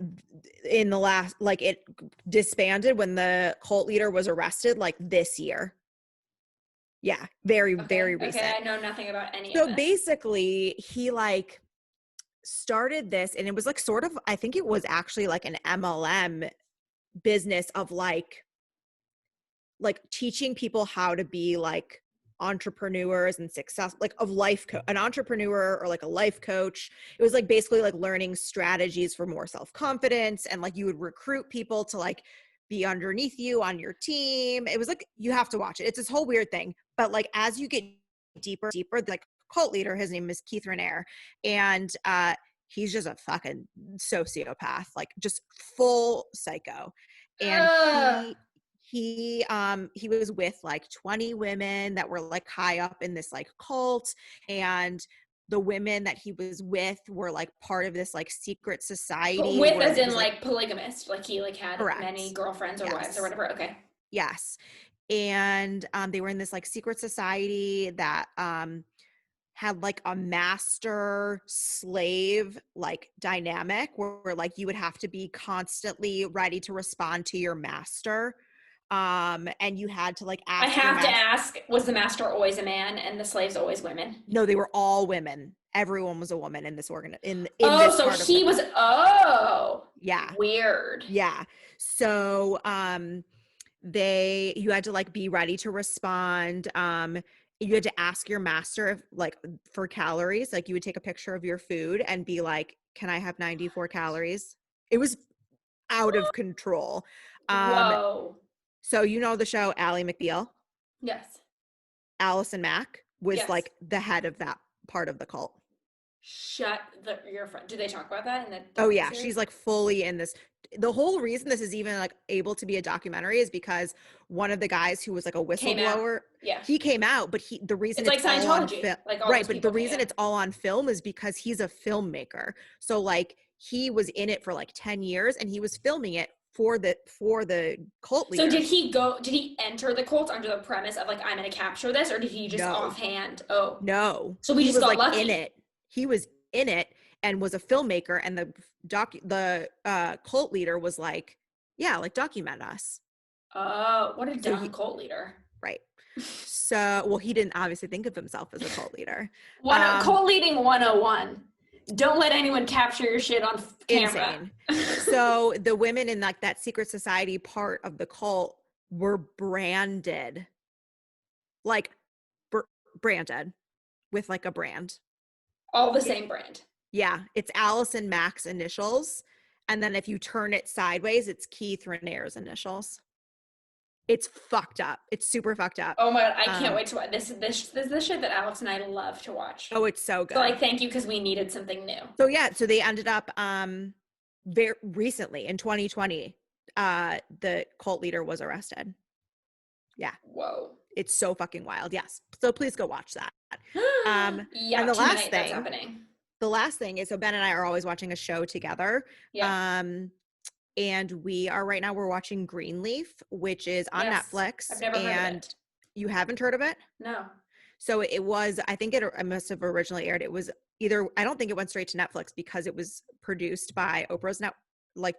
in the last, like it disbanded when the cult leader was arrested, like this year. Yeah, very recent. Okay, I know nothing about any of this. So basically, he like started this, and it was like sort of, I think it was actually like an MLM business of like teaching people how to be like entrepreneurs and success, like of an entrepreneur or like a life coach. It was like basically like learning strategies for more self-confidence, and like you would recruit people to like be underneath you on your team. It was like, you have to watch it. It's this whole weird thing. But like as you get deeper, like cult leader, his name is Keith Raniere, and he's just a fucking sociopath, like just full psycho. And he was with like 20 women that were like high up in this like cult, and the women that he was with were like part of this like secret society. With as in like polygamist, like he like had many girlfriends or wives or whatever. Okay. Yes. And they were in this like secret society that had like a master slave like dynamic where like you would have to be constantly ready to respond to your master. And you had to like I ask your have to master. ask, was the master always a man and the slaves always women? No, they were all women. Everyone was a woman in this in Oh, this so part of the he was, cult. oh, Yeah. weird. Yeah. So you had to like be ready to respond. You had to ask your master if like for calories, like you would take a picture of your food and be like, can I have 94 calories? It was out of control. um Whoa. so you know the show Ally McBeal. Yes. Allison Mack was Yes. like the head of that part of the cult. Shut your front. Do they talk about that in the Oh yeah, she's docuseries? like fully in this. The whole reason this is even like able to be a documentary is because one of the guys who was like a Came out. whistleblower, Yeah. he came out, but the reason It's it's like all on Scientology. film, Like all right? those But people the came, reason yeah. it's all on film is because he's a filmmaker. So like he was in it for like 10 years and he was filming it for the cult So leaders. did he enter the cult under the premise of like, I'm going to capture this, or did he just No, offhand? Oh, no, so we he just was got like in lucky. it. He was in it and was a filmmaker, and the cult leader was like, yeah, like document us. Oh, what a So dumb cult leader. right. So, well, he didn't obviously think of himself as a cult leader. Cult leading 101. Don't let anyone capture your shit on camera. Insane. So the women in like that secret society part of the cult were branded, like branded with like a brand. All the same brand. Yeah, it's Allison Mack's initials, and then if you turn it sideways, it's Keith Raniere's initials. It's fucked up. It's super fucked up. Oh my god, I can't wait to watch this. This is the shit that Alex and I love to watch. Oh, it's so good. So like, thank you, because we needed something new. So yeah, so they ended up very recently in 2020, the cult leader was arrested. Yeah. Whoa. It's so fucking wild. Yes. So please go watch that. Yeah, and the tonight last that's thing, happening. the last thing is, so Ben and I are always watching a show together. Yeah. And we are right now we're watching Greenleaf, which is on Yes. Netflix. I've never heard of it. You haven't heard of it? No. So it was, I think it must have originally aired. It was either, I don't think it went straight to Netflix because it was produced by Oprah's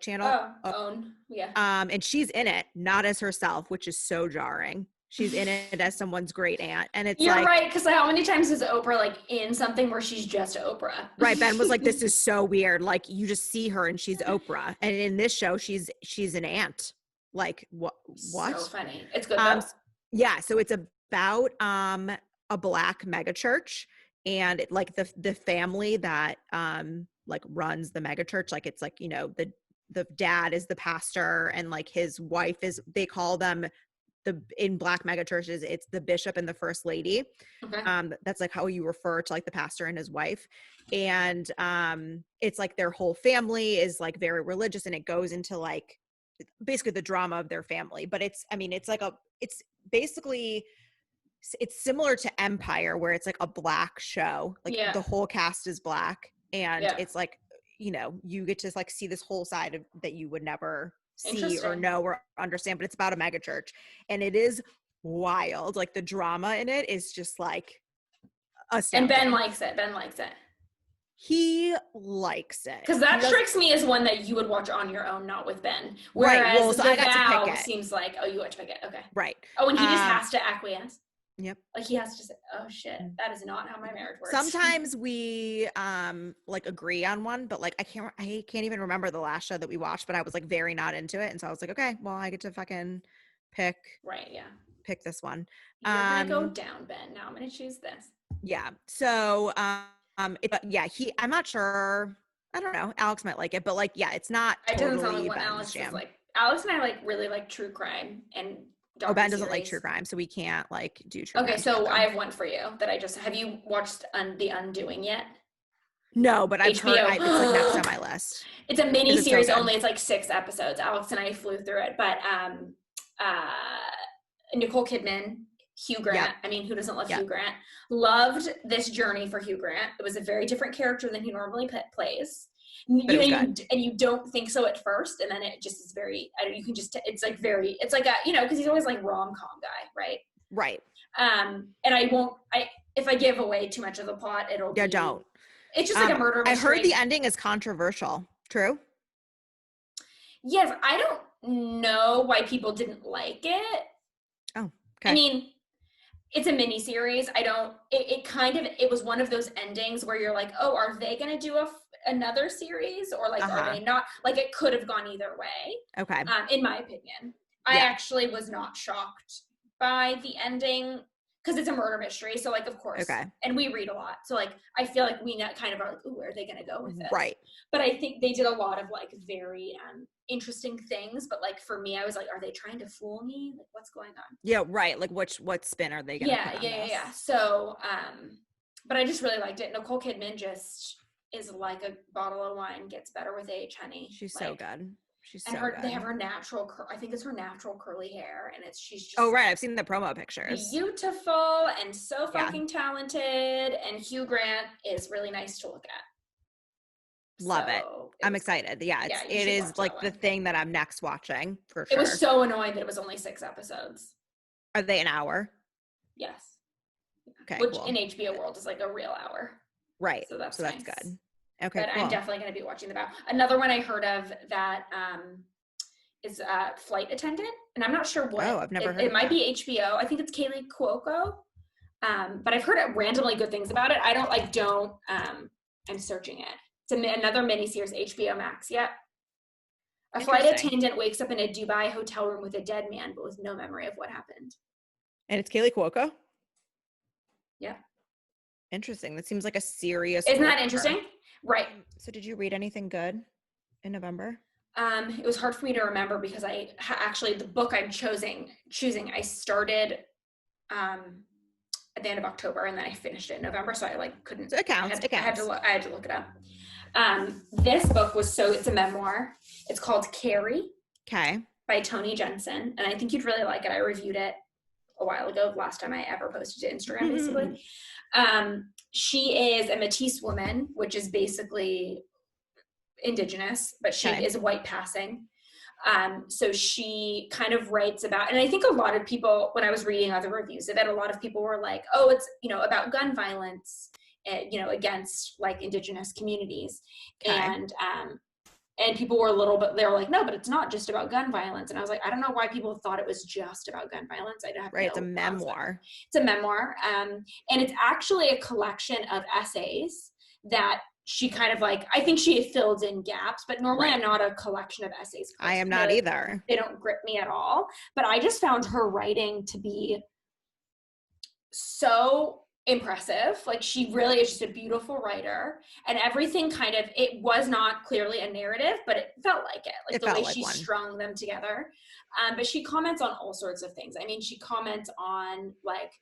channel. Oh, own. Yeah. And she's in it, not as herself, which is so jarring. She's in it as someone's great aunt. And it's You're like, right, because how many times is Oprah like in something where she's just Oprah? right. Ben was like, this is so weird. Like you just see her and she's Oprah. And in this show, she's an aunt. Like what? So funny. It's good though. Yeah. So it's about a Black megachurch, and it, like the family that like runs the megachurch, like it's like, you know, the dad is the pastor and like his wife is, they call them in Black megachurches, it's the bishop and the first lady. Okay. That's like how you refer to like the pastor and his wife. And it's like their whole family is like very religious, and it goes into like basically the drama of their family. But it's basically, it's similar to Empire, where it's like a Black show, like the whole cast is Black, and it's like, you know, you get to like see this whole side of that you would never see or know or understand. But it's about a megachurch, and it is wild. Like the drama in it is just like astounding. And Ben likes it. He likes it because that strikes me as one that you would watch on your own, not with Ben. Whereas right. Well, so The I got to pick it. Seems like, oh, you got to pick it. Okay. Right. Oh, and he just has to acquiesce. Yep. Like he has to say, oh shit, that is not how my marriage works. Sometimes we like agree on one, but like I can't even remember the last show that we watched, but I was like very not into it. And so I was like, okay, well, I get to fucking pick. Right, yeah. Pick this one. You're gonna go down, Ben. Now I'm gonna choose this. Yeah. So I'm not sure. I don't know. Alex might like it, but like, yeah, it's not totally doesn't sound like what Ben's Alex jam. is like. Alex and I like really like true crime and Ben doesn't like true crime, so we can't like do true crime. Okay, so together. I have one for you that have you watched The Undoing yet? No, but I've heard it's like next on my list. It's a mini series only. It's like 6 episodes. Alex and I flew through it, but Nicole Kidman, Hugh Grant. Yep. I mean, who doesn't love Hugh Grant? Loved this journey for Hugh Grant. It was a very different character than he normally plays. And you don't think so at first, and then it just is very, it's like because he's always like rom-com guy, right? Right. And if I give away too much of the plot, Yeah, don't. it's just like a murder I heard mystery. the ending is controversial. True? Yes, I don't know why people didn't like it. Oh, I okay. mean, it's a mini series. It kind of, it was one of those endings where you're like, oh, are they going to do another series, or like, are Uh-huh. they not? Like, it could have gone either way, Okay. in my opinion. I Yeah. actually was not shocked by the ending because it's a murder mystery. So, like, of course, Okay. and we read a lot. So, like, I feel like we kind of are like, ooh, where are they going to go with this? Right. But I think they did a lot of like very interesting things. But like for me, I was like, are they trying to fool me? Like, what's going on? Yeah, right. Like what spin are they gonna put on this? Yeah. So, but I just really liked it. Nicole Kidman just is like a bottle of wine, gets better with age, honey. She's so Like, good. She's and so they have good. her natural, I think it's her natural curly hair, and she's Oh, just right. like I've seen the promo pictures. beautiful and so Yeah. fucking talented. And Hugh Grant is really nice to look at. Love it. So it I'm was good. excited. Yeah, Yeah, you it should is watch that like the one. thing that I'm next watching for It was sure. so annoying that it was only 6 episodes. Are they an hour? Yes. Okay, Which cool. in HBO world is like a real hour. Right. So that's So that's nice. good. Okay, But I'm cool. definitely going to be watching the Bow. Another one I heard of that is Flight Attendant, and I'm not sure Oh, what I've never heard it of might that. be HBO. I think it's Kaylee Cuoco, but I've heard randomly good things about it. I don't. I'm searching it. It's another miniseries, HBO Max. Yep. A flight Interesting. attendant wakes up in a Dubai hotel room with a dead man, but with no memory of what happened. And it's Kaylee Cuoco? Yep. Interesting. That seems like a serious Isn't role that for her. interesting? Right. So did you read anything good in November? It was hard for me to remember because actually the book I'm choosing I started at the end of October, and then I finished it in November, so I like couldn't. So it counts. It I had to counts. look it up. This book it's a memoir. It's called Carrie Okay. by Toni Jensen, and I think you'd really like it. I reviewed it a while ago, last time I ever posted to Instagram, basically. She is a Métis woman, which is basically indigenous, but she Okay. is white passing. So she kind of writes about, and I think a lot of people, when I was reading other reviews of it, a lot of people were like, oh, it's, about gun violence, against like indigenous communities. Okay. And people were a little bit, they were like, no, but it's not just about gun violence. And I was like, I don't know why people thought it was just about gun violence. I have Right. It's a no concept. memoir. It's a memoir. And it's actually a collection of essays that she kind of like, I think she filled in gaps, but normally Right. I'm not a collection of essays I am person. not either. They don't grip me at all. But I just found her writing to be so impressive. Like, she really is just a beautiful writer, and everything kind of, it was not clearly a narrative, but it felt like it, like It the way felt like she one. strung them together. But she comments on all sorts of things. I mean, she comments on like,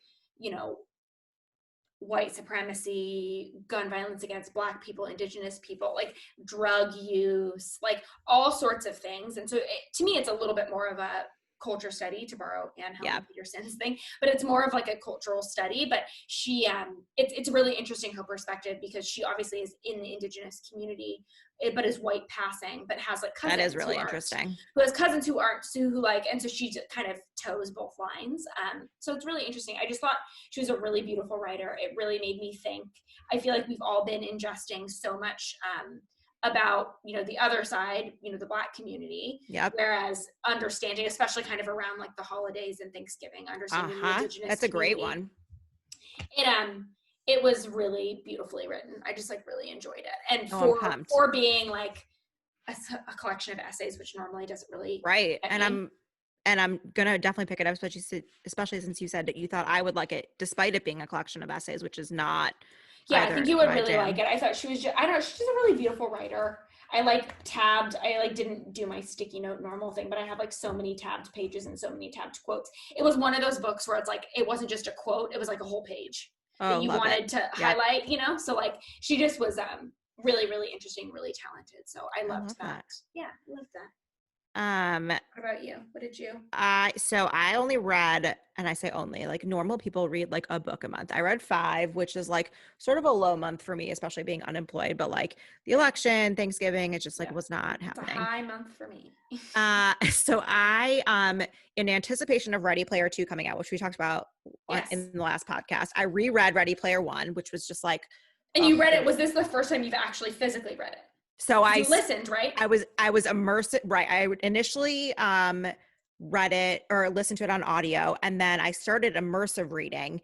white supremacy, gun violence against Black people, indigenous people, like drug use, like all sorts of things. And so to me, it's a little bit more of a culture study, to borrow Anne Helen Peterson's thing, but it's more of like a cultural study. But she, it's really interesting, her perspective, because she obviously is in the indigenous community, but is white passing, but has like That is cousins really interesting. who aren't, who like, and so she kind of toes both lines. So it's really interesting. I just thought she was a really beautiful writer. It really made me think. I feel like we've all been ingesting so much about, the other side, the Black community. Yep. Whereas understanding, especially kind of around like the holidays and Thanksgiving, understanding the indigenous That's a great community, one. it was really beautifully written. I just like really enjoyed it. And Oh, I'm pumped. for being like a collection of essays, which normally doesn't really right. me. And I'm gonna definitely pick it up, especially since you said that you thought I would like it, despite it being a collection of essays, which is not. Yeah, I think you would my really jam. like it. I thought she was just, I don't know, she's just a really beautiful writer. I like tabbed, I like didn't do my sticky note normal thing, but I have like so many tabbed pages and so many tabbed quotes. It was one of those books where it's like, it wasn't just a quote, it was like a whole page that you wanted to highlight, So like, she just was really, really interesting, really talented. So I loved that. Yeah, I loved that. Um, What about you? What did you? I only read, and I say only, like normal people read like a book a month. I read five, which is like sort of a low month for me, especially being unemployed, but like the Yeah. election, Thanksgiving, it just like Yeah. was not It's a happening. high month for me. So I in anticipation of Ready Player 2 coming out, which we talked about Yes. in the last podcast, I reread Ready Player 1, which was just like, And oh, you read it. Was this the first time you've actually physically read it? so Because you listened, right? I was immersed, right? I initially read it or listened to it on audio, and then I started immersive reading.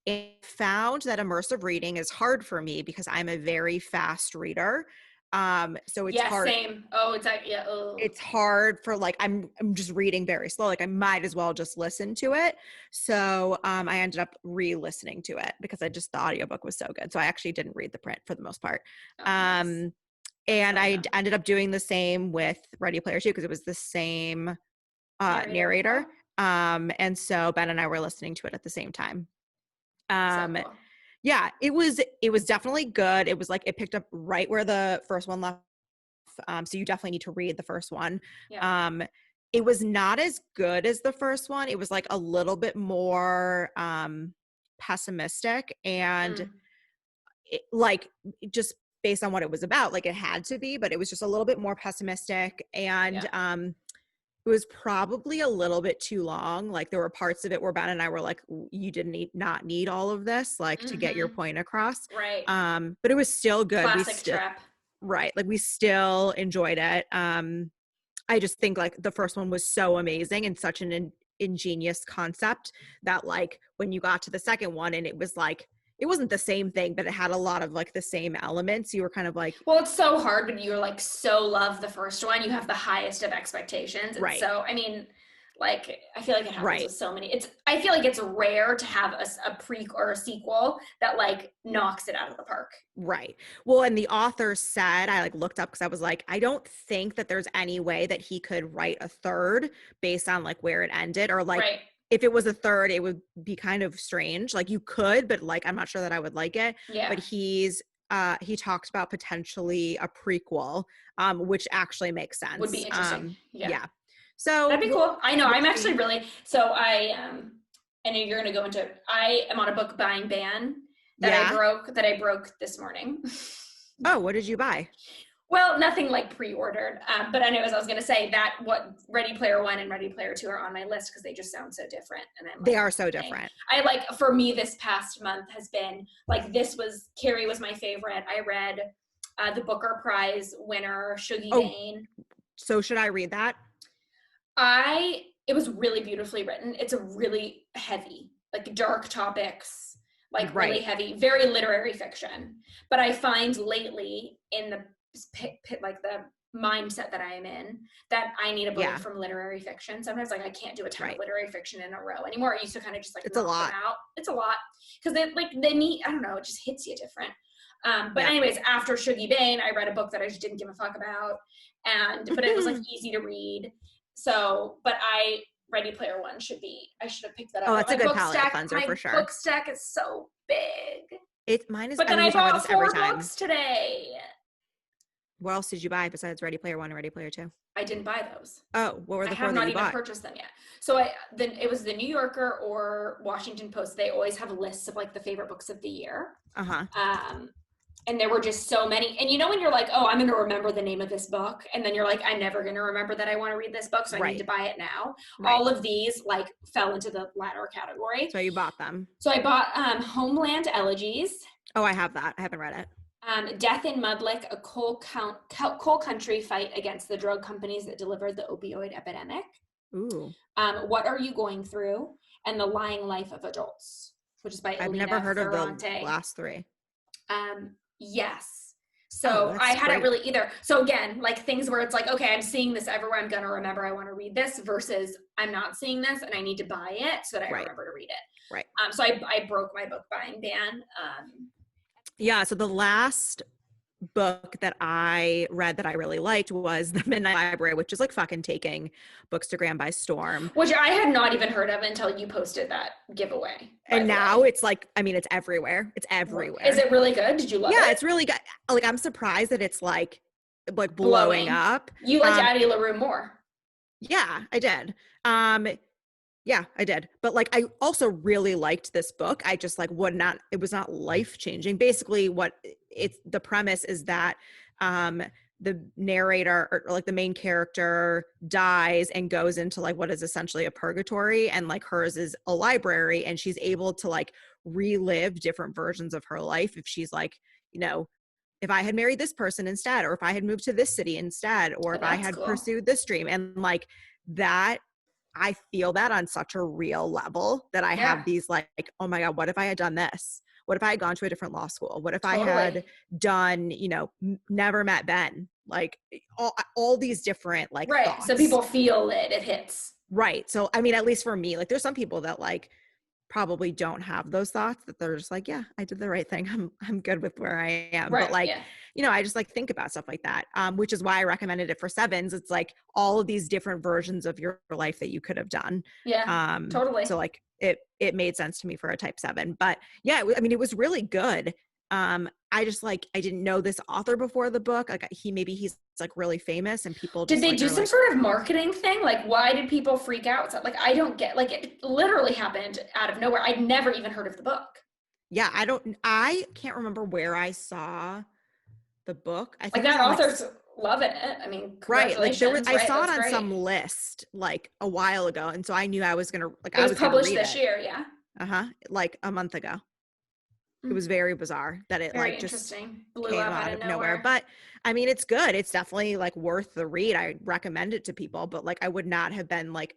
And found that immersive reading is hard for me because I'm a very fast reader. So Yeah, same. Oh, it's like, yeah. Oh, it's hard for like I'm just reading very slow. Like I might as well just listen to it. So I ended up re-listening to it because I just the audiobook was so good. So I actually didn't read the print for the most part. oh, nice. Um That's and fun I though. ended up doing the same with Ready Player 2 because it was the same Narrator. narrator. Oh, And so Ben and I were listening to it at the same time. so Um cool. yeah, it was definitely good. It was like it picked up right where the first one left. So you definitely need to read the first one. Yeah. Um, it was not as good as the first one. It was like a little bit more pessimistic and Mm, like just based on what it was about, like it had to be, but it was just a little bit more pessimistic and yeah. it was probably a little bit too long. Like there were parts of it where Ben and I were like, you didn't not need all of this, like to get your Mm-hmm. point across. Right. But it was still good. We Classic still trap. right. Like we still enjoyed it. I just think like the first one was so amazing and such an ingenious concept that like when you got to the second one and it was like it wasn't the same thing, but it had a lot of like the same elements. You were kind of like, Well, it's so hard when you're like so love the first one. You have the highest of expectations. And right, so, I mean, like, I feel like it happens right, with so many. I feel like it's rare to have a pre or a sequel that like knocks it out of the park. right. Well, and the author said, I like looked up because I was like, I don't think that there's any way that he could write a third based on like where it ended or like Right. if it was a third, it would be kind of strange. Like you could, but like I'm not sure that I would like it. But Yeah. he talked about potentially a prequel, which actually makes Would be sense. interesting. Yeah. Yeah. So That'd be cool. I know. we'll I'm actually see. really, so I know you're going to go into, I am on a book buying ban Yeah. that I broke this morning. Oh, what did you buy? Well, nothing like pre-ordered. But anyways, I was gonna say that what Ready Player One and Ready Player Two are on my list because they just sound so different. And I'm They like, are so dang. different. I like for me this past month has been like Carrie was my favorite. I read the Booker Prize winner Shuggie Oh, Bain. so should I read that? It was really beautifully written. It's a really heavy, like dark topics, like really Right. heavy, very literary fiction. But I find lately in the like the mindset that I am in that I need a break Yeah. from literary fiction. Sometimes like I can't do a ton of Right. literary fiction in a row anymore. I used to kind of just like It's a knock them lot. out. It's a lot because they need, I don't know, it just hits you different. But Yeah. anyways, after Shuggie Bain, I read a book that I just didn't give a fuck about, but it was like easy to read. So, but Ready Player One I should have picked that up. Oh, But that's a good palate cleanser for my sure. book stack is so big. Mine is, But I then mean, I we talk about bought this every four time. books today. What else did you buy besides Ready Player One and Ready Player Two? I didn't buy those. Oh, what were I the four have that not you even bought? purchased them yet. So then it was the New Yorker or Washington Post. They always have lists of like the favorite books of the year. Uh-huh. Um, and there were just so many. And you know when you're like, oh, I'm going to remember the name of this book, and then you're like, I'm never going to remember that I want to read this book, so I need to Right. buy it now. Right. All of these like fell into the latter category. So you bought them. So I bought Homeland Elegies, Oh, I have that. I haven't read it. Death in Mudlick, a coal country fight against the drug companies that delivered the opioid epidemic. Ooh. What Are You Going Through? And The Lying Life of Adults, which is by I've never Elena heard of the Ferrante. last three. Yes. Oh, So I that's hadn't great. really either. So again, like things where it's like, okay, I'm seeing this everywhere. I'm going to remember I want to read this versus I'm not seeing this and I need to buy it so that I Right. remember to read it. Right. So I broke my book buying ban. Yeah. So the last book that I read that I really liked was The Midnight Library, which is like fucking taking Bookstagram by storm. Which I had not even heard of until you posted that giveaway. And now it's like, I mean, it's everywhere. It's everywhere. Is it really good? Did you love it? Yeah, it's really good. Like, I'm surprised that it's like blowing up. You like Addie LaRue more. Yeah, I did. Yeah, I did. But like I also really liked this book. I just like would not, it was not life-changing. Basically what it's the premise is that um the narrator or like the main character dies and goes into like what is essentially a purgatory, and like hers is a library, and she's able to like relive different versions of her life if she's like, you know, if I had married this person instead, or if I had moved to this city instead, or Oh, if I that's had cool. pursued this dream. And like that, I feel that on such a real level that I Yeah, have these like, oh my God, what if I had done this? What if I had gone to a different law school? What if I totally. had done, never met Ben? Like all these different like Right. So thoughts. people feel it. It hits. Right. So, I mean, at least for me, like there's some people that like probably don't have those thoughts, that they're just like, yeah, I did the right thing. I'm good with where I am. But Right. like, Yeah. I just like think about stuff like that. Which is why I recommended it for sevens. It's like all of these different versions of your life that you could have done. Yeah. Totally. So like it made sense to me for a type 7. But yeah, I mean, it was really good. I just like, I didn't know this author before the book. Like he's like really famous, and people Did just they like do are some like, sort of marketing thing? Like, why did people freak out? So, like, I don't get, like, it literally happened out of nowhere. I'd never even heard of the book. yeah, I can't remember where I saw the book. I Like, think it was that on like, author's loving it. I mean, right, like there was, congratulations, I right? saw it That's on great. some list like a while ago, and so I knew I was gonna like It I was was gonna published read this it. year. Yeah. Like a month ago. It Mm, was very bizarre that it very like just interesting. Blew came up out out of of nowhere. nowhere. But I mean, it's good. It's definitely like worth the read. I recommend it to people, but like I would not have been like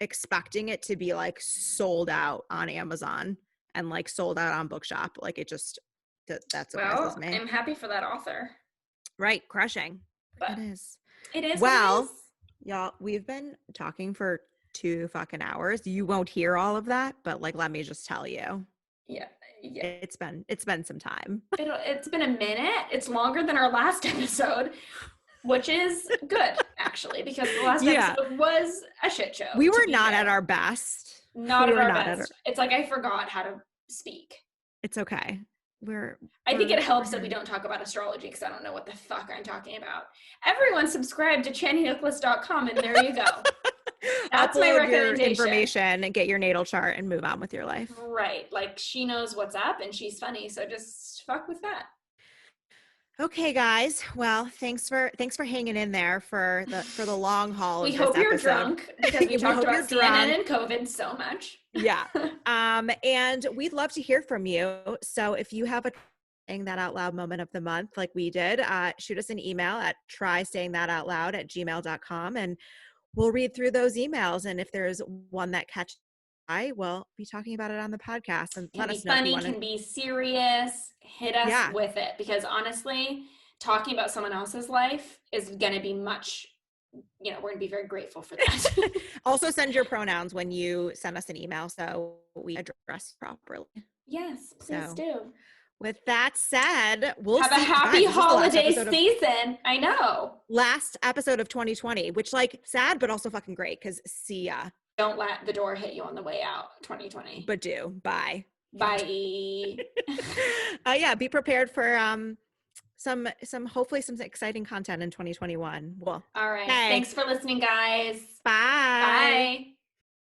expecting it to be like sold out on Amazon and like sold out on Bookshop. Like it just that surprises Well, me. I'm happy for that author, Right, crushing. but It is. it is what it is. Well, y'all, we've been talking for 2 fucking hours. You won't hear all of that, but like let me just tell you. Yeah. Yeah. It's been some time. It's been a minute. It's longer than our last episode, which is good, actually, because the last Yeah. episode was a shit show, We to were be not at fair. our best. Not We at were our not at our best. It's like I forgot how to speak. It's okay. We're I think it we're helps that we here. don't talk about astrology because I don't know what the fuck I'm talking about. Everyone subscribe to channynicholas.com and there you go. That's my Upload your recommendation. information and get your natal chart and move on with your life. Right. Like she knows what's up and she's funny, so just fuck with that. Okay, guys. Well, thanks for hanging in there for the long haul We of this hope you're episode. drunk because we We talked hope you're about CNN drunk. and COVID so much. Yeah. And we'd love to hear from you. So if you have a saying that out loud moment of the month like we did, shoot us an email at trysayingthatoutloud@gmail.com, and we'll read through those emails. And if there's one that catches eye, we'll be talking about it on the podcast, and Can let be us know if you funny, want to. can be serious. Hit us Yeah. with it because honestly, talking about someone else's life is going to be much, we're going to be very grateful for that. Also send your pronouns when you send us an email so we address properly. Yes, please So do. with that said, we'll Have a see, happy guys. This is the holiday season. I know. last episode of 2020, which like sad but also fucking great, because see ya. Don't let the door hit you on the way out, 2020. But do. Bye. Bye. Yeah, be prepared for some hopefully some exciting content in 2021. Well, All right. hey, Thanks for listening, guys. bye. Bye.